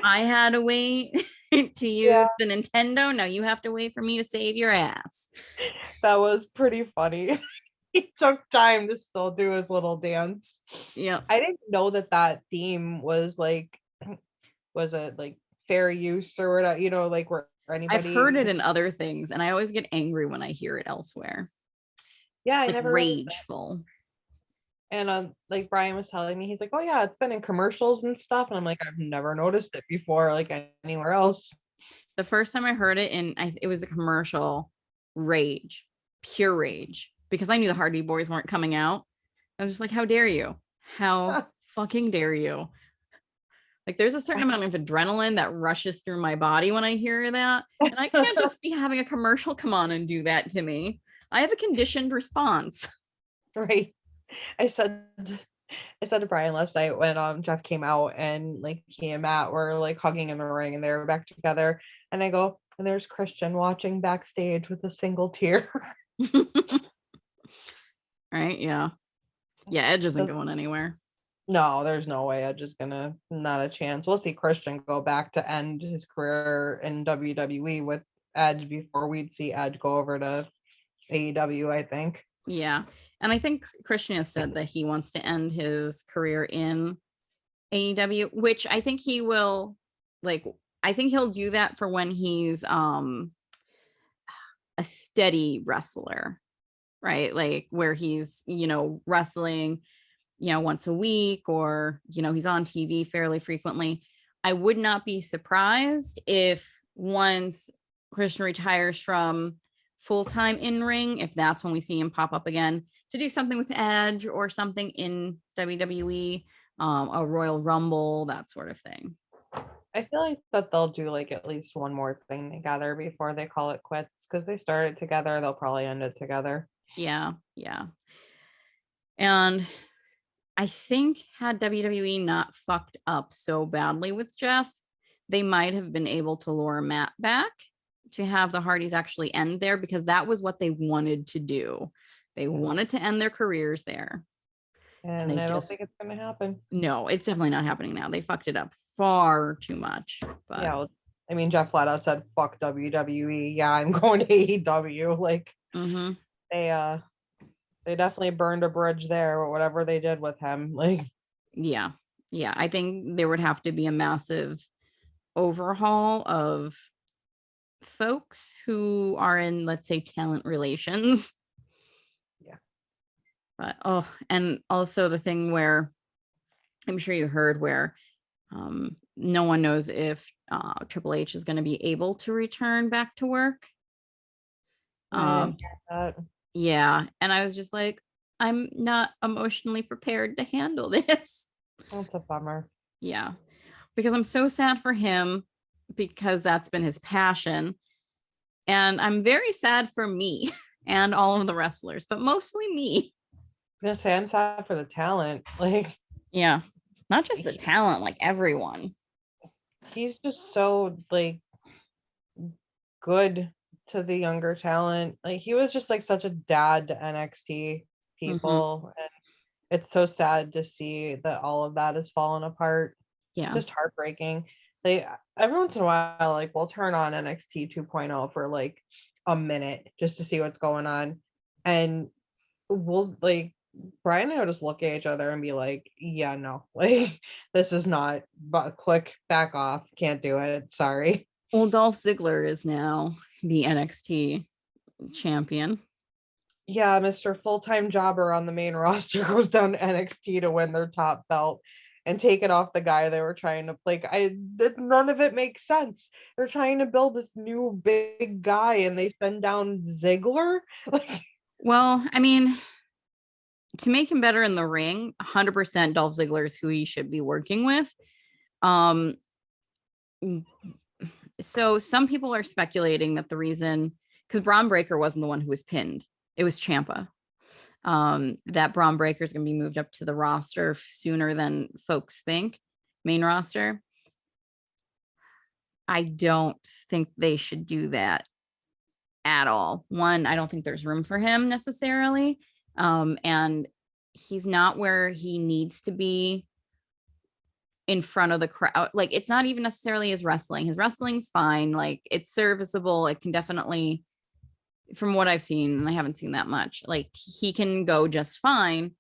I had to wait to Yeah, use the Nintendo. Now you have to wait for me to save your ass. that was pretty funny. He took time to still do his little dance. Yeah. I didn't know that theme was like, was it like fair use or whatever, like where I've heard anybody. it in other things, and I always get angry when I hear it elsewhere. Yeah, I Like never noticed that. rageful. And like Bryan was telling me, he's like, oh yeah, it's been in commercials and stuff. And I'm like, I've never noticed it before, like anywhere else. The first time I heard it it was a commercial, rage, pure rage, because I knew the Hardy Boys weren't coming out. I was just like, how dare you? How fucking dare you? Like there's a certain amount of adrenaline that rushes through my body when I hear that. And I can't just be having a commercial come on and do that to me. I have a conditioned response. Right. I said to Bryan last night when Jeff came out and like he and Matt were like hugging in the ring and they were back together. And I go, and there's Christian watching backstage with a single tear. Right? Yeah. Yeah, Edge isn't going anywhere. No, there's no way. Edge is gonna, not a chance. We'll see Christian go back to end his career in WWE with Edge before we'd see Edge go over to AEW, I think. Yeah. And I think Christian has said that he wants to end his career in AEW, which I think he will, like, I think he'll do that for when he's a steady wrestler, right? Like where he's, wrestling, once a week, or, he's on TV fairly frequently. I would not be surprised if once Christian retires from full-time in-ring, if that's when we see him pop up again to do something with Edge or something in WWE, a Royal Rumble, that sort of thing. I feel like that they'll do like at least one more thing together before they call it quits, because they started together, they'll probably end it together. Yeah. And I think had WWE not fucked up so badly with Jeff, they might have been able to lure Matt back to have the Hardys actually end there, because that was what they wanted to do. They wanted to end their careers there. And I don't think it's going to happen. No, it's definitely not happening now. They fucked it up far too much. But yeah, well, I mean, Jeff flat out said, fuck WWE. Yeah, I'm going to AEW. Like, they definitely burned a bridge there, or whatever they did with him. Like, yeah. I think there would have to be a massive overhaul of folks who are in, let's say, talent relations. Yeah. But and also the thing where I'm sure you heard where no one knows if Triple H is going to be able to return back to work. Yeah. And I was just like, I'm not emotionally prepared to handle this. That's a bummer. Yeah. Because I'm so sad for him, because that's been his passion. And I'm very sad for me and all of the wrestlers, but mostly me. I was gonna say, I'm sad for the talent. Like, yeah, not just the talent, like everyone. He's just so like good to the younger talent. Like, he was just like such a dad to NXT people, and it's so sad to see that all of that has fallen apart. Yeah, just heartbreaking. Like, every once in a while, like, we'll turn on NXT 2.0 for like a minute just to see what's going on, and we'll like, Bryan and I will just look at each other and be like, yeah, no, like, this is not, but click back off, can't do it, sorry. well, Dolph Ziggler is now the NXT champion. Yeah, Mr. Full-time Jobber on the main roster goes down to NXT to win their top belt and take it off the guy they were trying to, like, none of it makes sense. They're trying to build this new big guy and they send down Ziggler. Like, well, I mean, to make him better in the ring, 100% Dolph Ziggler is who he should be working with. So some people are speculating that the reason, because Braun Breaker wasn't the one who was pinned, it was Ciampa. That Braun Breaker is going to be moved up to the roster sooner than folks think, main roster. I don't think they should do that at all. One, I don't think there's room for him necessarily. And he's not where he needs to be in front of the crowd. Like, it's not even necessarily his wrestling. His wrestling's fine. Like, it's serviceable. It can definitely, from what I've seen, and I haven't seen that much, like, he can go just fine.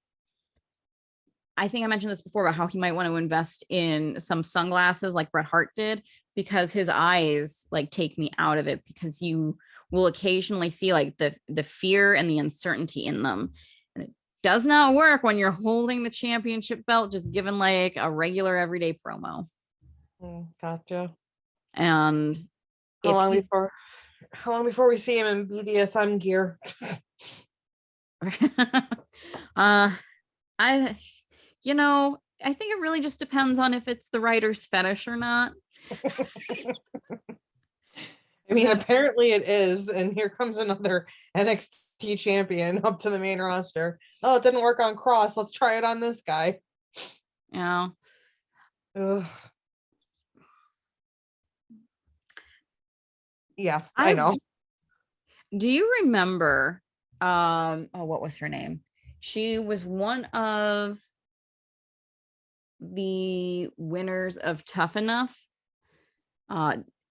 I think I mentioned this before about how he might want to invest in some sunglasses like Bret Hart did, because his eyes like take me out of it, because you will occasionally see like the fear and the uncertainty in them. And it does not work when you're holding the championship belt just given like a regular everyday promo. Gotcha. And How long before we see him in BDSM gear? I I think it really just depends on if it's the writer's fetish or not. I mean, apparently it is, and here comes another NXT champion up to the main roster. Oh, it didn't work on Cross. Let's try it on this guy. Yeah. Ugh. Yeah, I know. Do you remember what was her name? She was one of the winners of Tough Enough.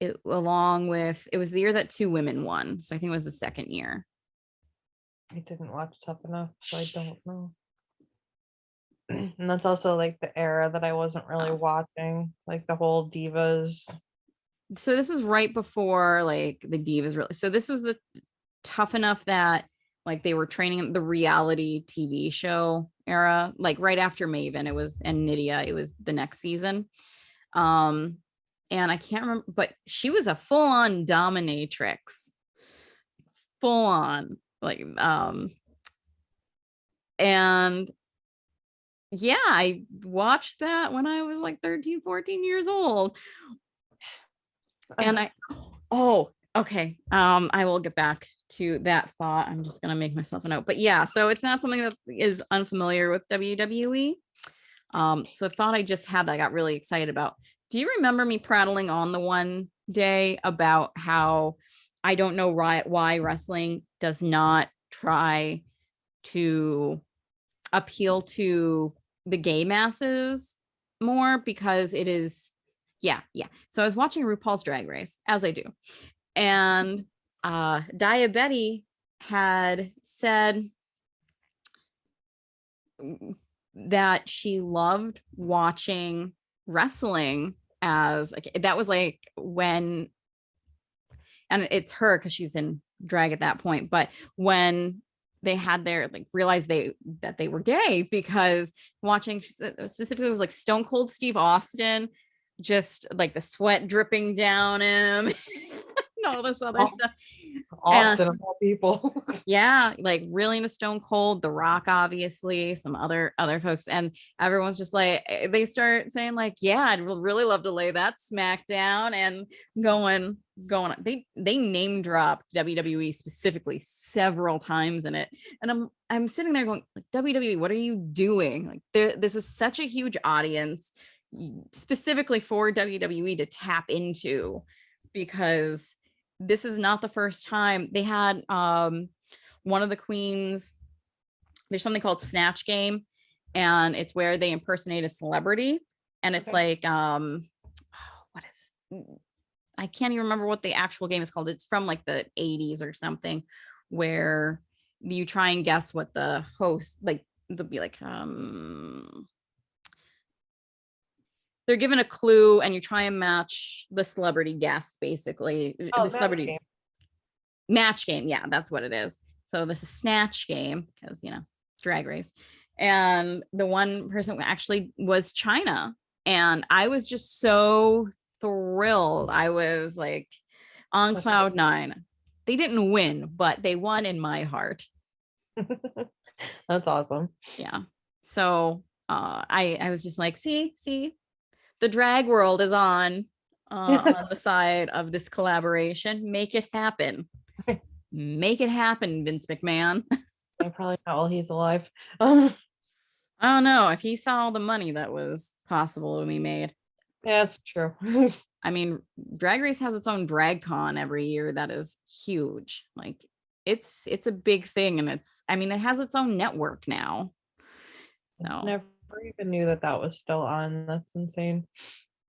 It was the year that two women won. So I think it was the second year. I didn't watch Tough Enough, so I don't know. And that's also like the era that I wasn't really watching, like the whole Divas. So this was right before like the Divas really. So this was the Tough Enough that like they were training the reality TV show era, like right after Maven, and Nydia, it was the next season. And I can't remember, but she was a full-on dominatrix. Full on. Like, and yeah, I watched that when I was like 13, 14 years old. And okay. I will get back to that thought. I'm just gonna make myself a note. But yeah, so it's not something that is unfamiliar with WWE. So I thought I just had that I got really excited about. Do you remember me prattling on the one day about how I don't know why wrestling does not try to appeal to the gay masses more, because it is yeah. So I was watching RuPaul's Drag Race, as I do, and Diabetti had said that she loved watching wrestling as like that was like when, and it's her because she's in drag at that point, but when they had their like realized that they were gay, because watching specifically it was like Stone Cold Steve Austin, just like the sweat dripping down him and all this other stuff. Austin of all people. Yeah, like really into Stone Cold, The Rock, obviously, some other folks, and everyone's just like, they start saying like, yeah, I'd really love to lay that smack down, and going on. They name dropped WWE specifically several times in it, and I'm sitting there going like, WWE, what are you doing? Like, this is such a huge audience specifically for WWE to tap into, because this is not the first time they had one of the queens. There's something called Snatch Game, and it's where they impersonate a celebrity, and it's like what is, I can't even remember what the actual game is called. It's from like the 80s or something, where you try and guess what the host, like they'll be like they're given a clue and you try and match the celebrity guess, basically. The celebrity game. Match game. Yeah, that's what it is. So this is Snatch Game, because Drag Race. And the one person actually was China, and I was just so thrilled. I was like on cloud nine. They didn't win, but they won in my heart. That's awesome. Yeah. So I was just like, see, the drag world is on the side of this collaboration. Make it happen. Make it happen, Vince McMahon. Probably not while he's alive. I don't know if he saw all the money that was possible to be made. Yeah, that's true. I mean, Drag Race has its own drag con every year that is huge. Like, it's a big thing, and it has its own network now. So Never even knew that was still on. That's insane.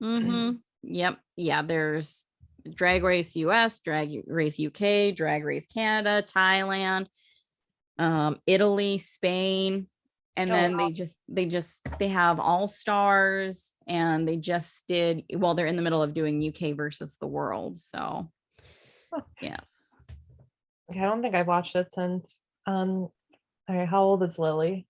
Yep. Yeah, there's Drag Race US, Drag Race UK, Drag Race Canada, Thailand, Italy, Spain, and then they have All Stars, and they just did, well, they're in the middle of doing UK versus the world. So yes. I don't think I've watched it since how old is Lily?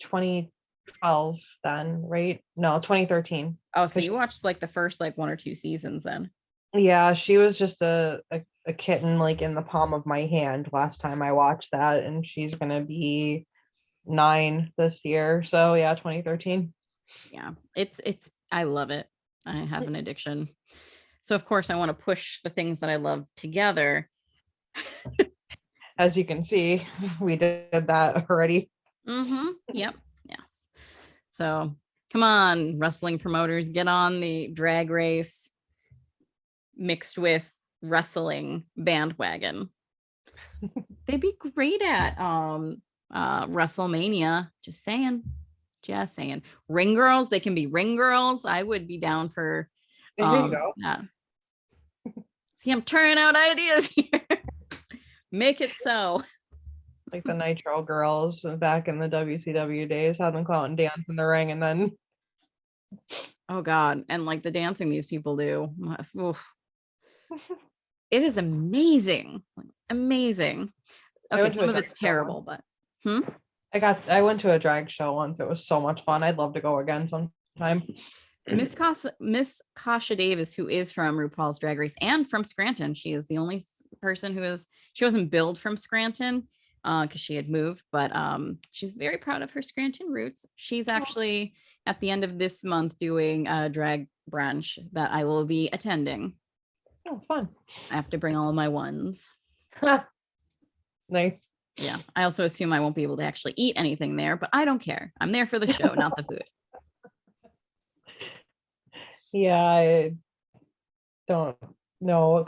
2012 then, right? No, 2013. Oh, so you watched like the first like 1 or 2 seasons then? Yeah, she was just a kitten like in the palm of my hand last time I watched that, and she's gonna be 9 this year. So yeah, 2013. Yeah, it's I love it. I have an addiction. So of course I want to push the things that I love together. As you can see, we did that already. Yep. Yes. So come on, wrestling promoters, get on the Drag Race mixed with wrestling bandwagon. They'd be great at WrestleMania. Just saying. Ring girls, they can be ring girls. I would be down for There you go. that. See, I'm turning out ideas here. Make it so. Like the Nitro girls back in the WCW days, have them go out and dance in the ring, and then oh god, and like the dancing these people do. Oof. It is amazing. Amazing. Okay, some of it's terrible, but I went to a drag show once. It was so much fun. I'd love to go again sometime. Miss Kasha Davis, who is from RuPaul's Drag Race and from Scranton, she is the only person she wasn't billed from Scranton because she had moved, but she's very proud of her Scranton roots. She's actually at the end of this month doing a drag brunch that I will be attending. Oh, fun. I have to bring all of my ones. Nice. Yeah. I also assume I won't be able to actually eat anything there, but I don't care. I'm there for the show, not the food. Yeah, I don't know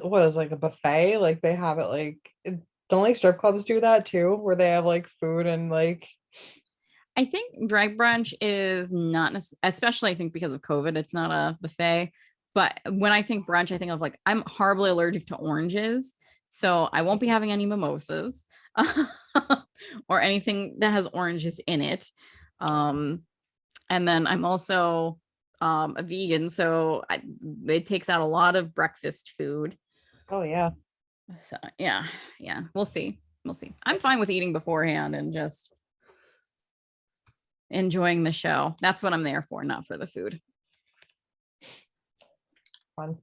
what is like a buffet? Like they have it like, don't like strip clubs do that too, where they have like food and like. I think drag brunch is not, especially I think because of COVID, it's not a buffet. But when I think brunch, I think of like, I'm horribly allergic to oranges. So I won't be having any mimosas or anything that has oranges in it. And then I'm also a vegan. So it takes out a lot of breakfast food. Oh, yeah. So, yeah. We'll see. I'm fine with eating beforehand and just enjoying the show. That's what I'm there for, not for the food. Fun.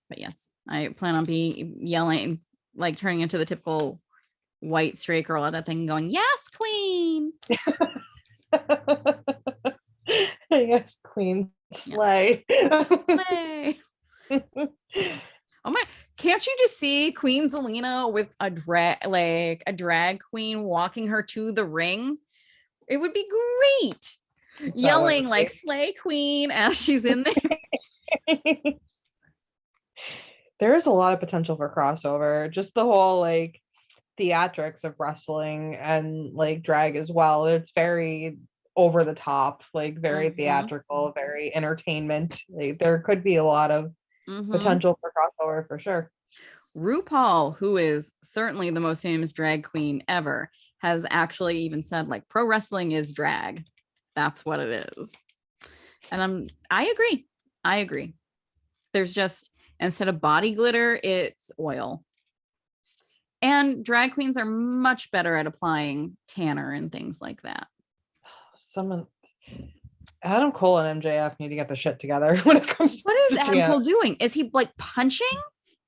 But yes, I plan on yelling, like turning into the typical white straight girl at that thing going, yes, queen. Yes, queen. Slay. Slay. Oh my, can't you just see Queen Zelina with a drag queen walking her to the ring? It would be great. Yelling like slay queen as she's in there. There is a lot of potential for crossover. Just the whole like theatrics of wrestling and like drag as well. It's very over the top, like very theatrical, very entertainment. Like, there could be a lot of potential for crossover for sure. RuPaul, who is certainly the most famous drag queen ever, has actually even said like pro wrestling is drag. That's what it is. And I agree. There's just, instead of body glitter, it's oil. And drag queens are much better at applying tanner and things like that. Adam Cole and MJF need to get the shit together when it comes to. What is Adam Cole doing? Is he like punching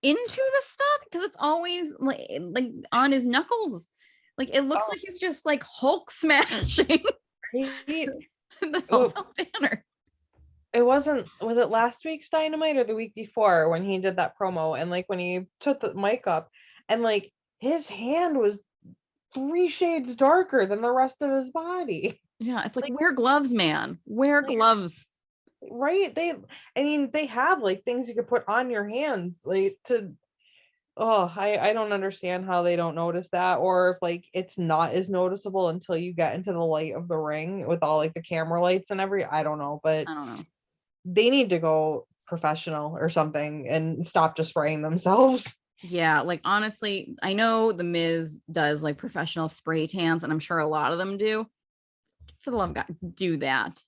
into the stuff? Because it's always like on his knuckles. Like it looks like he's just like Hulk smashing the self-tanner. Was it last week's Dynamite or the week before when he did that promo, and like when he took the mic up and like his hand was 3 shades darker than the rest of his body. Yeah, it's like wear gloves, man. Wear gloves. Right? They have like things you could put on your hands like to I don't understand how they don't notice that, or if like it's not as noticeable until you get into the light of the ring with all like the camera lights and I don't know, but I don't know. they need to go professional or something and stop just spraying themselves. Yeah, like honestly, I know the Miz does like professional spray tans, and I'm sure a lot of them do. For the love of God, do that.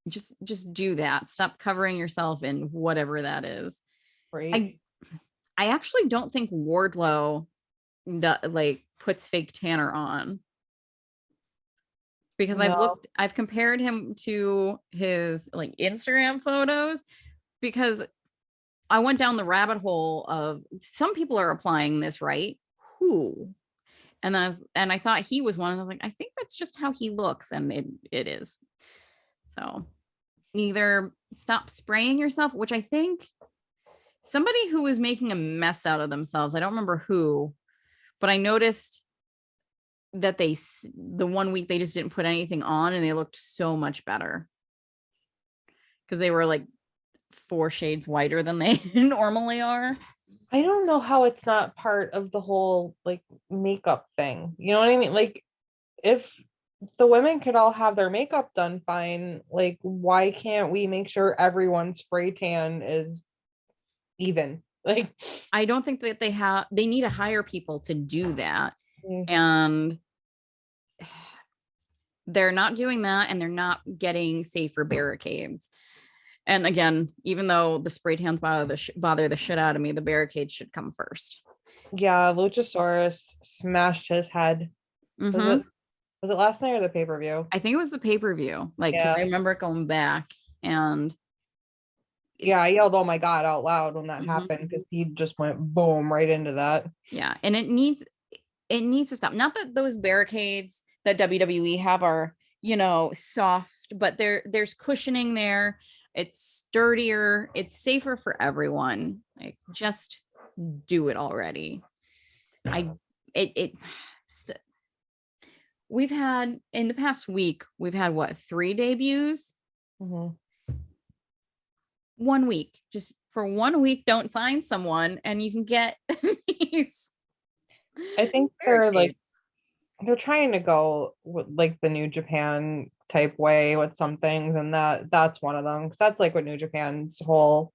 Just do that. Stop covering yourself in whatever that is. Right. I actually don't think Wardlow like puts fake tanner on, because No. I've compared him to his like Instagram photos, because I went down the rabbit hole of some people are applying this, right? Who? And then I thought he was one, and I was like, I think that's just how he looks, and it is. So either stop spraying yourself, which I think somebody who was making a mess out of themselves, I don't remember who, but I noticed that the 1 week they just didn't put anything on and they looked so much better, because they were like 4 shades whiter than they normally are. I don't know how it's not part of the whole like makeup thing. You know what I mean? Like if the women could all have their makeup done fine, like why can't we make sure everyone's spray tan is even? Like I don't think that they need to hire people to do that, mm, and they're not doing that, and they're not getting safer barricades. And again, even though the spray tans bother the shit out of me, the barricades should come first. yeah, Luchasaurus smashed his head. Was Mm-hmm. it was it last night or the pay-per-view? I think it was the pay-per-view, like, because Yeah. I remember it going back, and Yeah, I yelled, "Oh my God," out loud when that Mhm. happened because he just went boom right into that. Yeah, and it needs to stop. Not that those barricades that WWE have are, soft, but there's cushioning there. It's sturdier. It's safer for everyone. Like, just do it already. I it it st- we've had in the past week, we've had what, 3 debuts? Mhm. 1 week. Just for 1 week, don't sign someone and you can get these I think barricades. they're trying to go with like the New Japan type way with some things, and that's one of them because that's like what New Japan's whole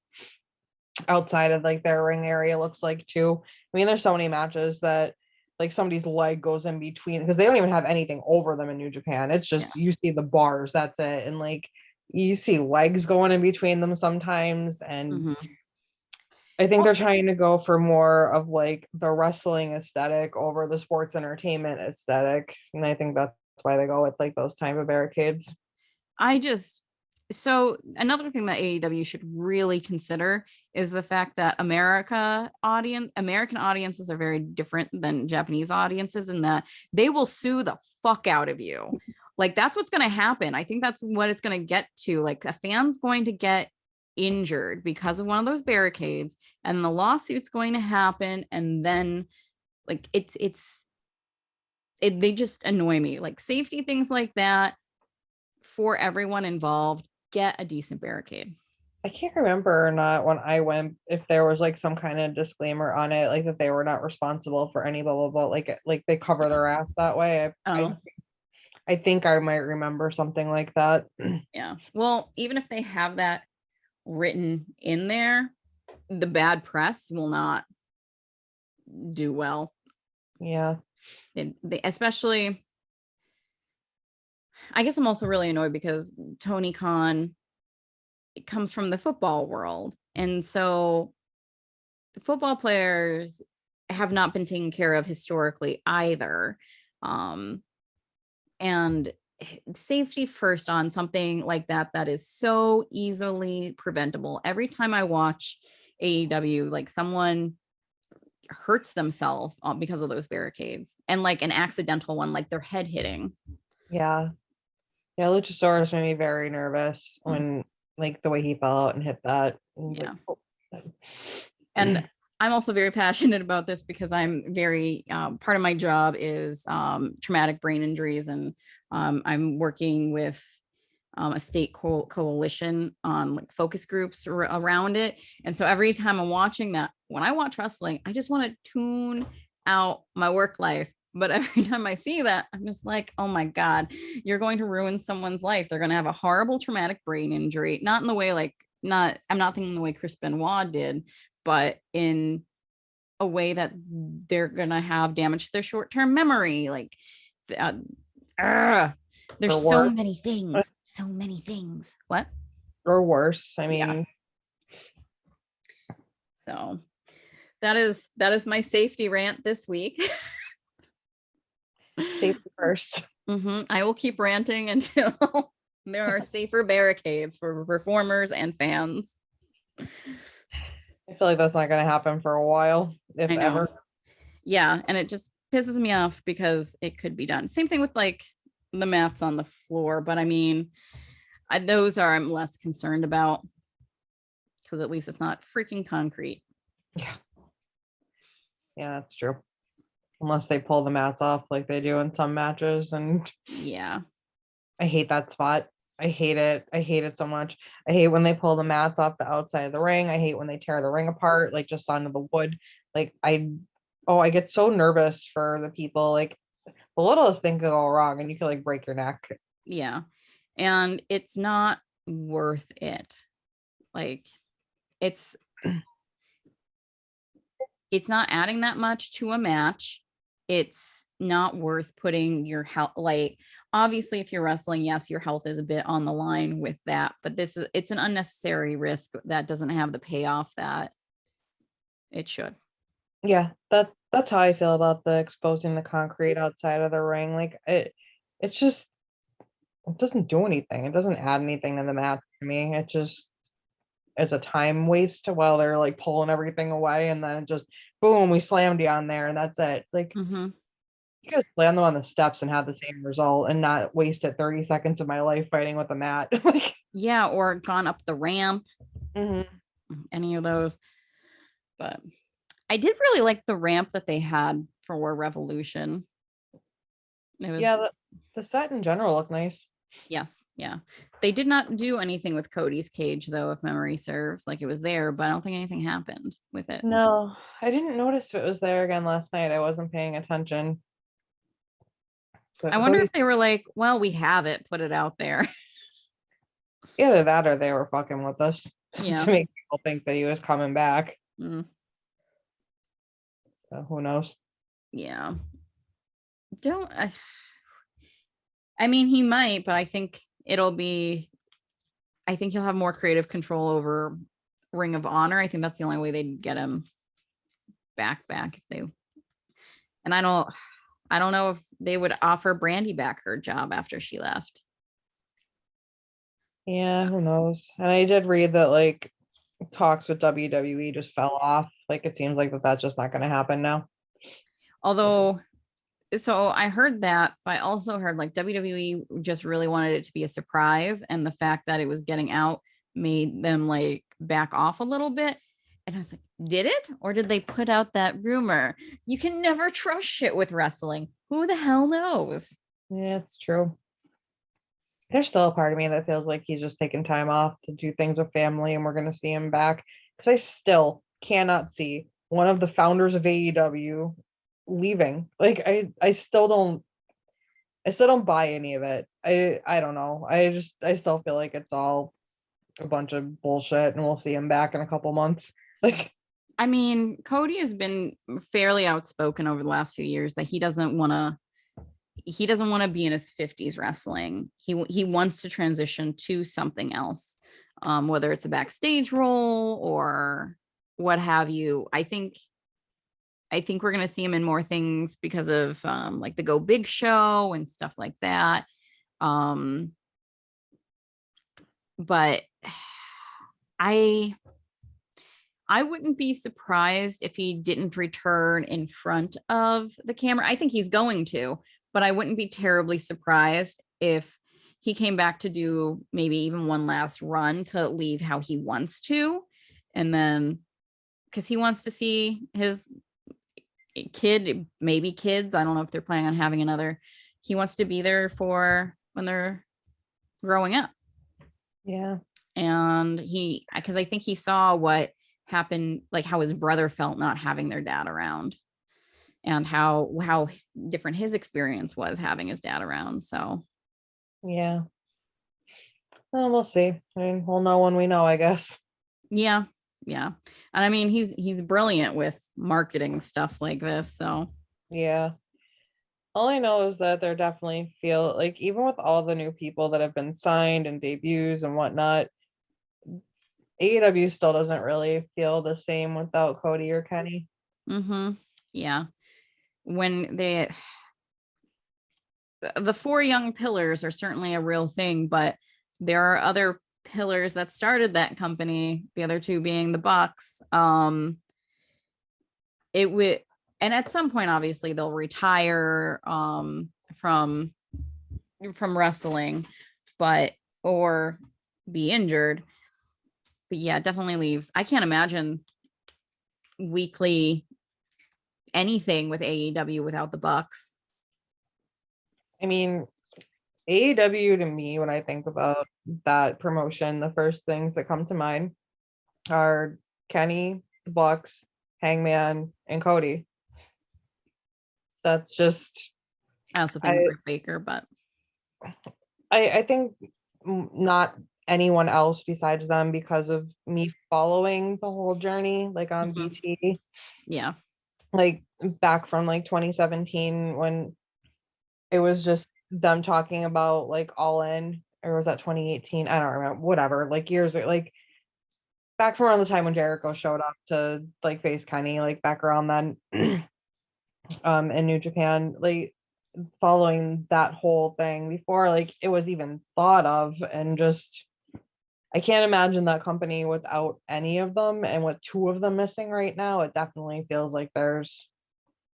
outside of like their ring area looks like too. I mean, there's so many matches that like somebody's leg goes in between because they don't even have anything over them in New Japan. It's Yeah. just you see the bars, that's it, and like you see legs going in between them sometimes, and Mm-hmm. I think they're trying to go for more of like the wrestling aesthetic over the sports entertainment aesthetic. And I think that's why they go with like those type of barricades. So another thing that AEW should really consider is the fact that American audiences are very different than Japanese audiences, in that they will sue the fuck out of you. Like, that's what's going to happen. I think that's what it's going to get to. Like, a fan's going to get injured because of one of those barricades, and the lawsuit's going to happen, and then like they just annoy me. Like, safety things like that for everyone involved, get a decent barricade. I can't remember or not when I went if there was like some kind of disclaimer on it, like that they were not responsible for any blah blah blah. Like they cover their ass that way. Oh, I think I might remember something like that. yeah. Well, even if they have that written in there, the bad press will not do well. Yeah. They especially, I guess I'm also really annoyed because Tony Khan, it comes from the football world. And so the football players have not been taken care of historically either. And safety first on something like that is so easily preventable. Every time I watch AEW, like, someone hurts themselves because of those barricades, and like an accidental one, like their head hitting. Yeah. Yeah, Luchasaurus made me very nervous when like the way he fell out and hit that. And, Yeah. like, And I'm also very passionate about this because I'm very part of my job is traumatic brain injuries, and I'm working with a state coalition on like focus groups around it. And so every time I'm watching that, when I watch wrestling, I just want to tune out my work life. But every time I see that, I'm just like, oh my God, you're going to ruin someone's life. They're going to have a horrible traumatic brain injury. Not in the way I'm not thinking the way Chris Benoit did, but in a way that they're going to have damage to their short-term memory. Like, there's so many things. So many things. What? Or worse. I mean, so that is my safety rant this week. Safety first. I will keep ranting until there are safer barricades for performers and fans. I feel like that's not going to happen for a while, if ever. Yeah, and it just pisses me off because it could be done. Same thing with like the mats on the floor, but I mean, those I'm less concerned about because at least it's not freaking concrete. Yeah, that's true. Unless they pull the mats off like they do in some matches. And yeah, I hate that spot. I hate it. I hate it so much. I hate when they pull the mats off the outside of the ring. I hate when they tear the ring apart, like just onto the wood. Like I get so nervous for the people. Like the littlest thing could go wrong and you could like break your neck. Yeah. And it's not worth it. Like it's not adding that much to a match. It's not worth putting your health, like obviously if you're wrestling, yes, your health is a bit on the line with that, but it's an unnecessary risk that doesn't have the payoff that it should. Yeah, that's how I feel about the exposing the concrete outside of the ring. Like it doesn't do anything. It doesn't add anything to the match to me. It just is a time waste while they're like pulling everything away, and then just boom, we slammed you on there and that's it. Like you could slam them on the steps and have the same result and not wasted 30 seconds of my life fighting with a mat. Like yeah, or gone up the ramp. Any of those. But I did really like the ramp that they had for Revolution. It was the set in general looked nice. Yes, yeah. They did not do anything with Cody's cage though, if memory serves. Like it was there, but I don't think anything happened with it. No, I didn't notice if it was there again last night. I wasn't paying attention. But I wonder if they were like, well, we have it, put it out there. Either that or they were fucking with us to make people think that he was coming back. So who knows? Yeah. I mean, he might, but I think he'll have more creative control over Ring of Honor. I think that's the only way they'd get him back if they, and I don't know if they would offer Brandy back her job after she left. Yeah, who knows? And I did read that like talks with WWE just fell off. Like it seems like that's just not going to happen now. Although, so I heard that, but I also heard like WWE just really wanted it to be a surprise, and the fact that it was getting out made them like back off a little bit. And I was like, did it? Or did they put out that rumor? You can never trust shit with wrestling. Who the hell knows? Yeah, it's true. There's still a part of me that feels like he's just taking time off to do things with family and we're going to see him back. Because I still cannot see one of the founders of AEW leaving. Like I still don't buy any of it. I don't know. I still feel like it's all a bunch of bullshit and we'll see him back in a couple months. Like I mean, Cody has been fairly outspoken over the last few years that he doesn't want to be in his 50s wrestling. He wants to transition to something else, whether it's a backstage role or what have you. I think we're going to see him in more things because of like the Go Big show and stuff like that. But I wouldn't be surprised if he didn't return in front of the camera. I think he's going to, but I wouldn't be terribly surprised if he came back to do maybe even one last run to leave how he wants to. And then, because he wants to see his maybe kids. I don't know if they're planning on having another. He wants to be there for when they're growing up. Yeah. And because I think he saw what happened, like how his brother felt not having their dad around, and how different his experience was having his dad around. So Yeah. Well, we'll see. I mean, we'll know when we know, I guess. yeah, and I mean he's brilliant with marketing stuff like this. So Yeah. All I know is that they're definitely feel like, even with all the new people that have been signed and debuts and whatnot, AEW still doesn't really feel the same without Cody or Kenny. yeah, when the four young pillars are certainly a real thing, but there are other pillars that started that company, the other two being the Bucks. It would, and at some point obviously they'll retire from wrestling, but or be injured. But yeah, definitely leaves. I can't imagine weekly anything with AEW without the Bucks. I mean, AEW to me, when I think about that promotion, the first things that come to mind are Kenny, the Bucks, Hangman, and Cody. That's just I also think I Britt Baker, but I think not anyone else besides them, because of me following the whole journey, like on BT, yeah, like back from like 2017, when it was just them talking about like All In, or was that 2018? I don't remember. Whatever, like years, like back from around the time when Jericho showed up to like face Kenny, like back around then, in New Japan, like following that whole thing before like it was even thought of, and just I can't imagine that company without any of them, and with two of them missing right now, it definitely feels like there's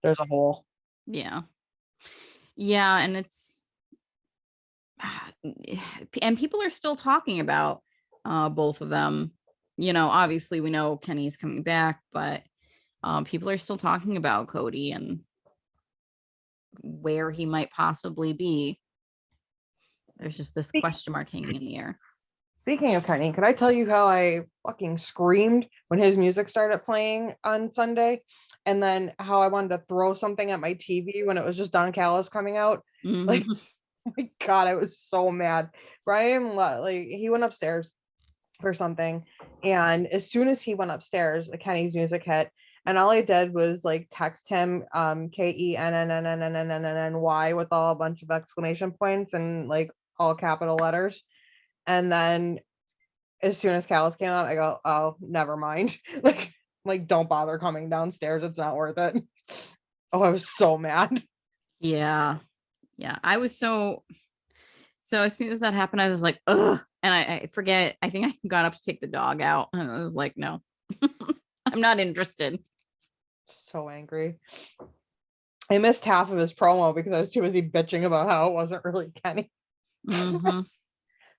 a hole. yeah, and it's and people are still talking about both of them. You know, obviously we know Kenny's coming back, but people are still talking about Cody and where he might possibly be. There's just this question mark hanging in the air. Speaking of Kenny, could I tell you how I fucking screamed when his music started playing on Sunday? And then how I wanted to throw something at my TV when it was just Don Callis coming out? Like, oh my God, I was so mad. Brian, like, he went upstairs for something. And as soon as he went upstairs, Kenny's music hit. And all I did was like text him KENNNNNNNNY with all a bunch of exclamation points and like all capital letters. And then as soon as Callis came out, I go, oh, never mind. like don't bother coming downstairs. It's not worth it. Oh, I was so mad. Yeah. I was so as soon as that happened, I was like, ugh. And I forget, I think I got up to take the dog out and I was like, no, I'm not interested. So angry. I missed half of his promo because I was too busy bitching about how it wasn't really Kenny.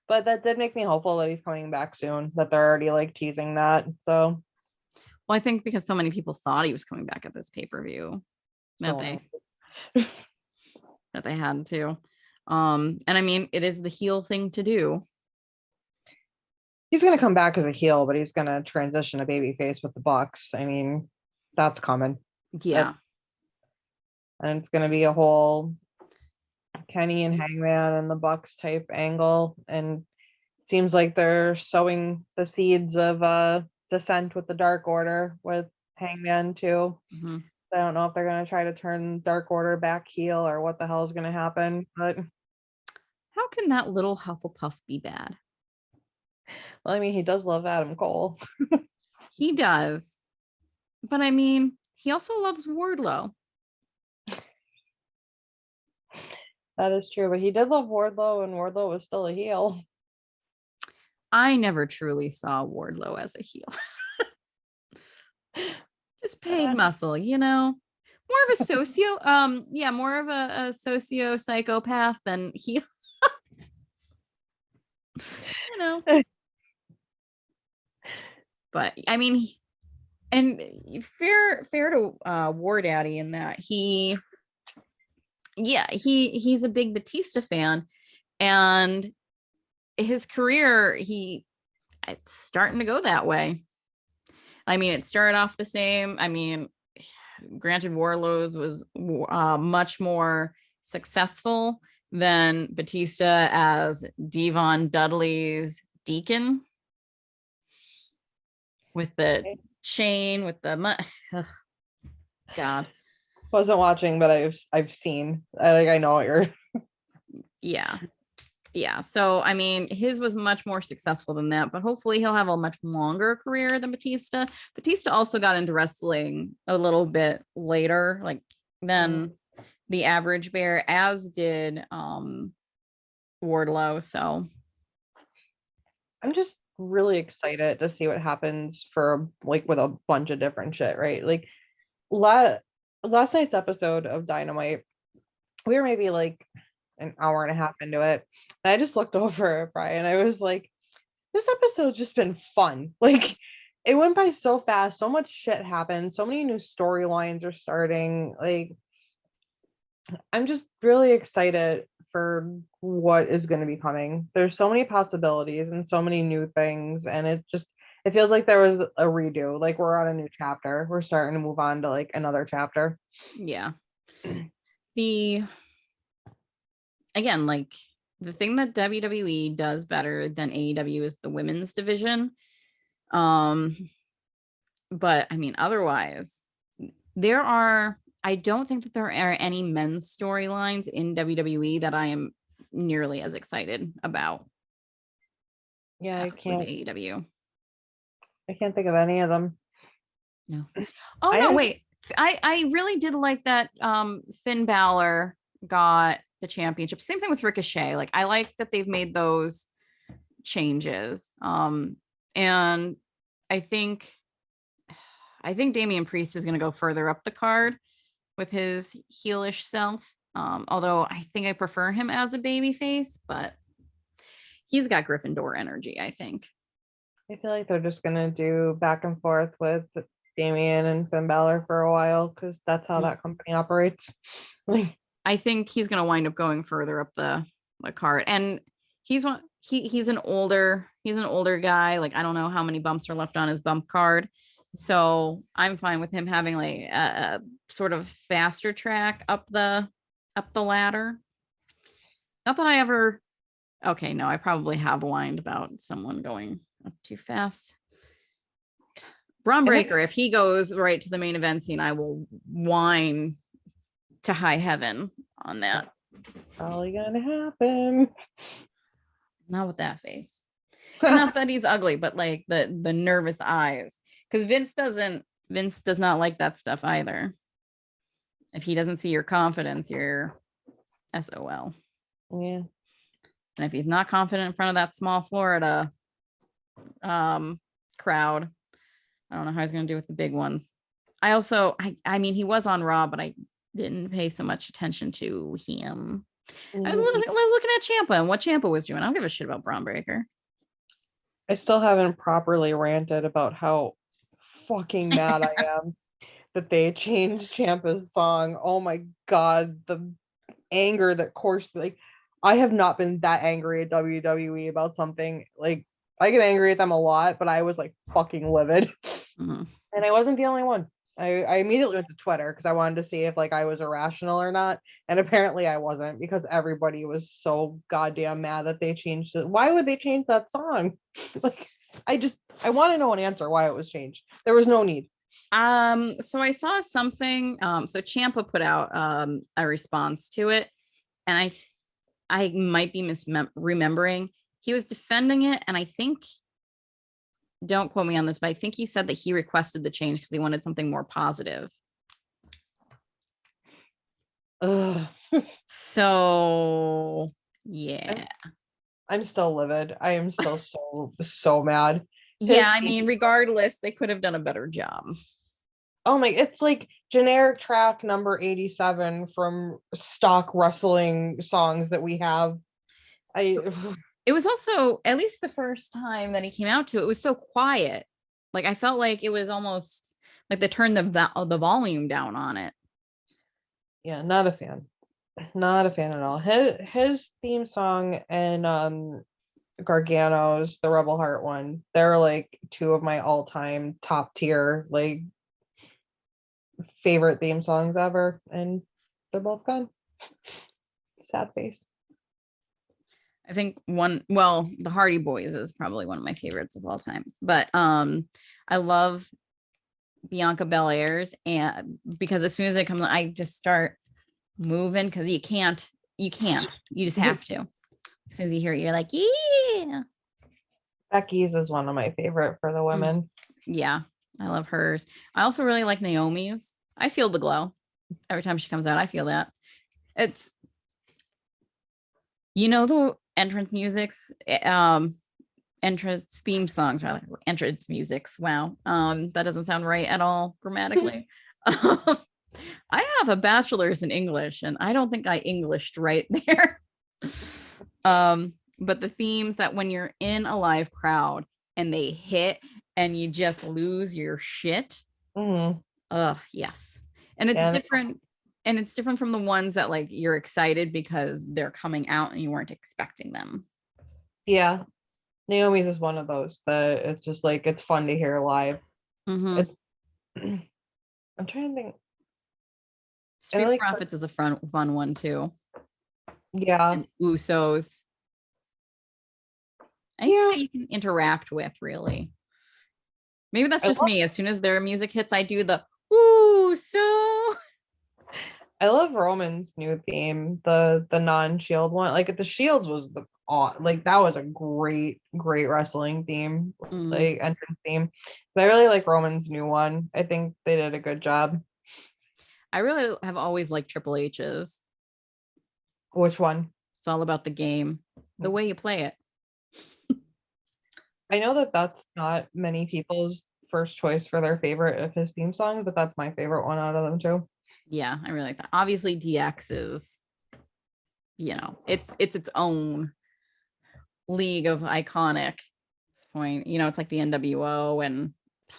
But that did make me hopeful that he's coming back soon, that they're already like teasing that. So Well, I think because so many people thought he was coming back at this pay-per-view that they had to. And I mean, it is the heel thing to do. He's gonna come back as a heel, but he's gonna transition to babyface with the Bucks. I mean, that's coming. Yeah. And it's gonna be a whole Kenny and Hangman and the Bucks type angle. And it seems like they're sowing the seeds of descent with the Dark Order with Hangman too. I don't know if they're gonna try to turn Dark Order back heel or what the hell is gonna happen, but how can that little Hufflepuff be bad? well, I mean, he does love Adam Cole. He does. But I mean, he also loves Wardlow. That is true, but he did love Wardlow, and Wardlow was still a heel. I never truly saw Wardlow as a heel. Just paid muscle, you know. More of a more of a socio psychopath than heel. You know. But I mean, and fair to War Daddy in that he's a big Batista fan, and his career, it's starting to go that way. I mean, it started off the same. I mean, granted, Warlords was much more successful than Batista as Devon Dudley's Deacon with the chain, with the God. Wasn't watching, but I've seen. I know what you're. Yeah. So I mean, his was much more successful than that, but hopefully he'll have a much longer career than Batista. Batista also got into wrestling a little bit later, like than the average bear, as did Wardlow. So I'm just really excited to see what happens for like with a bunch of different shit, right? Like last night's episode of Dynamite, we were maybe like an hour and a half into it, and I just looked over at Bryan. I was like, this episode's just been fun. Like, it went by so fast. So much shit happened. So many new storylines are starting. Like, I'm just really excited for what is going to be coming. There's so many possibilities and so many new things, and it feels like there was a redo. Like, we're on a new chapter. We're starting to move on to like another chapter. yeah. Again, like the thing that WWE does better than AEW is the women's division. But I mean, otherwise, I don't think that there are any men's storylines in WWE that I am nearly as excited about. Yeah, with AEW. I can't think of any of them. No. Oh no, wait. I really did like that Finn Balor got the championship. Same thing with Ricochet. Like, I like that they've made those changes. And I think Damian Priest is going to go further up the card with his heelish self. Although I think I prefer him as a babyface, but he's got Gryffindor energy, I think. I feel like they're just going to do back and forth with Damian and Finn Balor for a while, because that's how that company operates. I think he's going to wind up going further up the card, and he's an older guy. Like, I don't know how many bumps are left on his bump card, so I'm fine with him having like a sort of faster track up the ladder. Not that I ever. Okay, no, I probably have whined about someone going up too fast. Braun Breaker, if he goes right to the main event scene, I will whine to high heaven on that. Probably gonna happen. Not with that face. Not that he's ugly, but like the nervous eyes. Because Vince does not like that stuff either. If he doesn't see your confidence, you're SOL. Yeah. And if he's not confident in front of that small Florida crowd, I don't know how he's going to do with the big ones. I mean, he was on Raw, but I didn't pay so much attention to him. I was looking at Ciampa and what Ciampa was doing. I don't give a shit about Braun Breaker. I still haven't properly ranted about how fucking mad I am that they changed Ciampa's song. Oh my god, the anger that coursed. Like, I have not been that angry at WWE about something. Like, I get angry at them a lot, but I was like fucking livid. Mm-hmm. And I wasn't the only one. I immediately went to Twitter because I wanted to see if like I was irrational or not. And apparently I wasn't, because everybody was so goddamn mad that they changed it. Why would they change that song? Like, I want to know an answer why it was changed. There was no need. So I saw something. So Ciampa put out a response to it, and I might be remembering. He was defending it, and I think, don't quote me on this, but I think he said that he requested the change because he wanted something more positive. Ugh. So yeah, I'm still livid. I am still so mad. Yeah, I mean, regardless, they could have done a better job. Oh my, it's like generic track number 87 from stock wrestling songs that we have. It was also, at least the first time that he came out to it, was so quiet. Like, I felt like it was almost like they turned the volume down on it. Yeah, not a fan. Not a fan at all. His theme song and Gargano's, the Rebel Heart one. They're like two of my all-time top tier, like favorite theme songs ever, and they're both gone. Sad face. I think the Hardy Boys is probably one of my favorites of all times, but I love Bianca Belair's, and because as soon as it comes on, I just start moving because you just have to. As soon as you hear it, you're like, yeah. Becky's is one of my favorite for the women. Yeah, I love hers. I also really like Naomi's. I feel the glow every time she comes out. I feel that. It's, the entrance musics, entrance theme songs, rather, entrance musics. Wow. That doesn't sound right at all grammatically. I have a bachelor's in English and I don't think I Englished right there. But the themes that when you're in a live crowd and they hit and you just lose your shit. Yes. And it's different. And it's different from the ones that like you're excited because they're coming out and you weren't expecting them. Yeah. Naomi's is one of those that it's just like it's fun to hear live. I'm trying to think. Street Profits is a fun one too. Yeah. And Usos. Anything that you can interact with, really. Maybe that's just me. As soon as their music hits, I do the Uso. I love Roman's new theme, the non-shield one. Like the shields was that was a great wrestling theme, like entrance theme. But I really like Roman's new one. I think they did a good job. I really have always liked Triple H's. Which one? It's all about the game, the way you play it. I know that that's not many people's first choice for their favorite of his theme song, but that's my favorite one out of them too. Yeah, I really like that. Obviously, DX is, it's its own league of iconic at this point. It's like the NWO and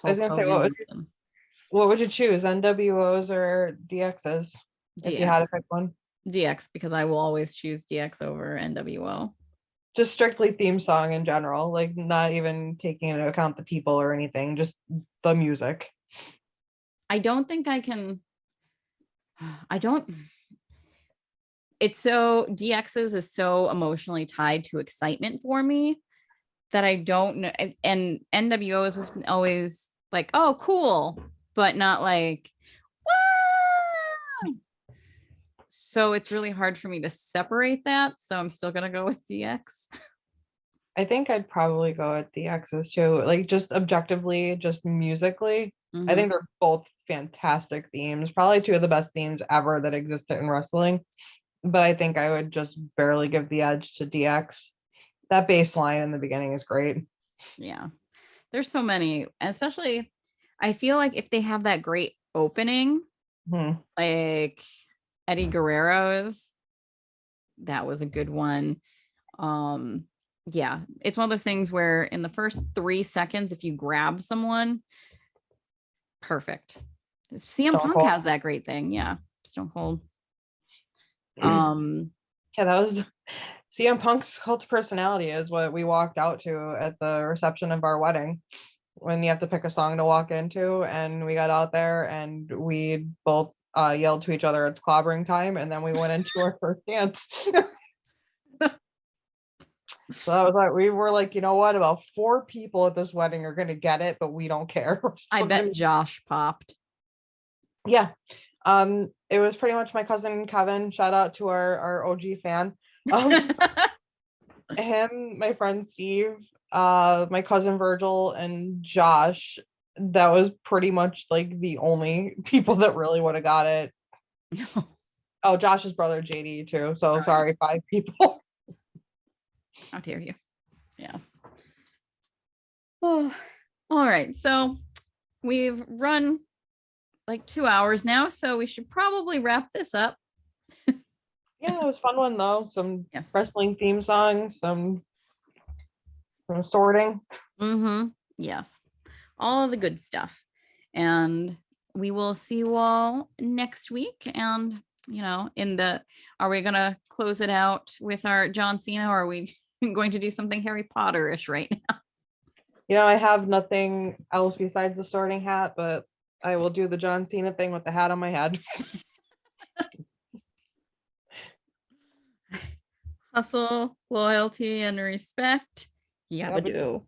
I was gonna say, what would you choose, NWOs or DXs? If you had to pick one. DX, because I will always choose DX over NWO. Just strictly theme song in general, like not even taking into account the people or anything, just the music. I don't think I can. It's so DX's is so emotionally tied to excitement for me that I don't know. And NWO's was always like, oh, cool, but not like, wow. So it's really hard for me to separate that. So I'm still gonna go with DX. I think I'd probably go with DX's too. Like just objectively, just musically. I think they're both fantastic themes. Probably two of the best themes ever that existed in wrestling. But I think I would just barely give the edge to DX. That bass line in the beginning is great. Yeah. There's so many, especially I feel like if they have that great opening, like Eddie Guerrero's, that was a good one. Yeah, it's one of those things where in the first 3 seconds, if you grab someone, perfect. CM Punk has that great thing. Yeah, Stone Cold. Yeah, that was CM Punk's cult of personality is what we walked out to at the reception of our wedding, when you have to pick a song to walk into, and we got out there and we both yelled to each other, it's clobbering time, and then we went into our first dance. So that was like, we were like, you know what, about 4 people at this wedding are gonna get it, but we don't care. I bet Josh popped. Yeah. It was pretty much my cousin Kevin, shout out to our OG fan. Him, my friend Steve, my cousin Virgil, and Josh. That was pretty much like the only people that really would have got it. Oh, Josh's brother JD too. So sorry, 5 people. How dare you? Yeah. Oh, all right. So we've run like 2 hours now, so we should probably wrap this up. Yeah, it was fun one though. Some wrestling theme songs, some sorting. Yes. All of the good stuff. And we will see you all next week. And are we gonna close it out with our John Cena, or are we going to do something Harry Potter-ish right now. You know, I have nothing else besides the sorting hat, but I will do the John Cena thing with the hat on my head. Hustle, loyalty, and respect. Yabba do.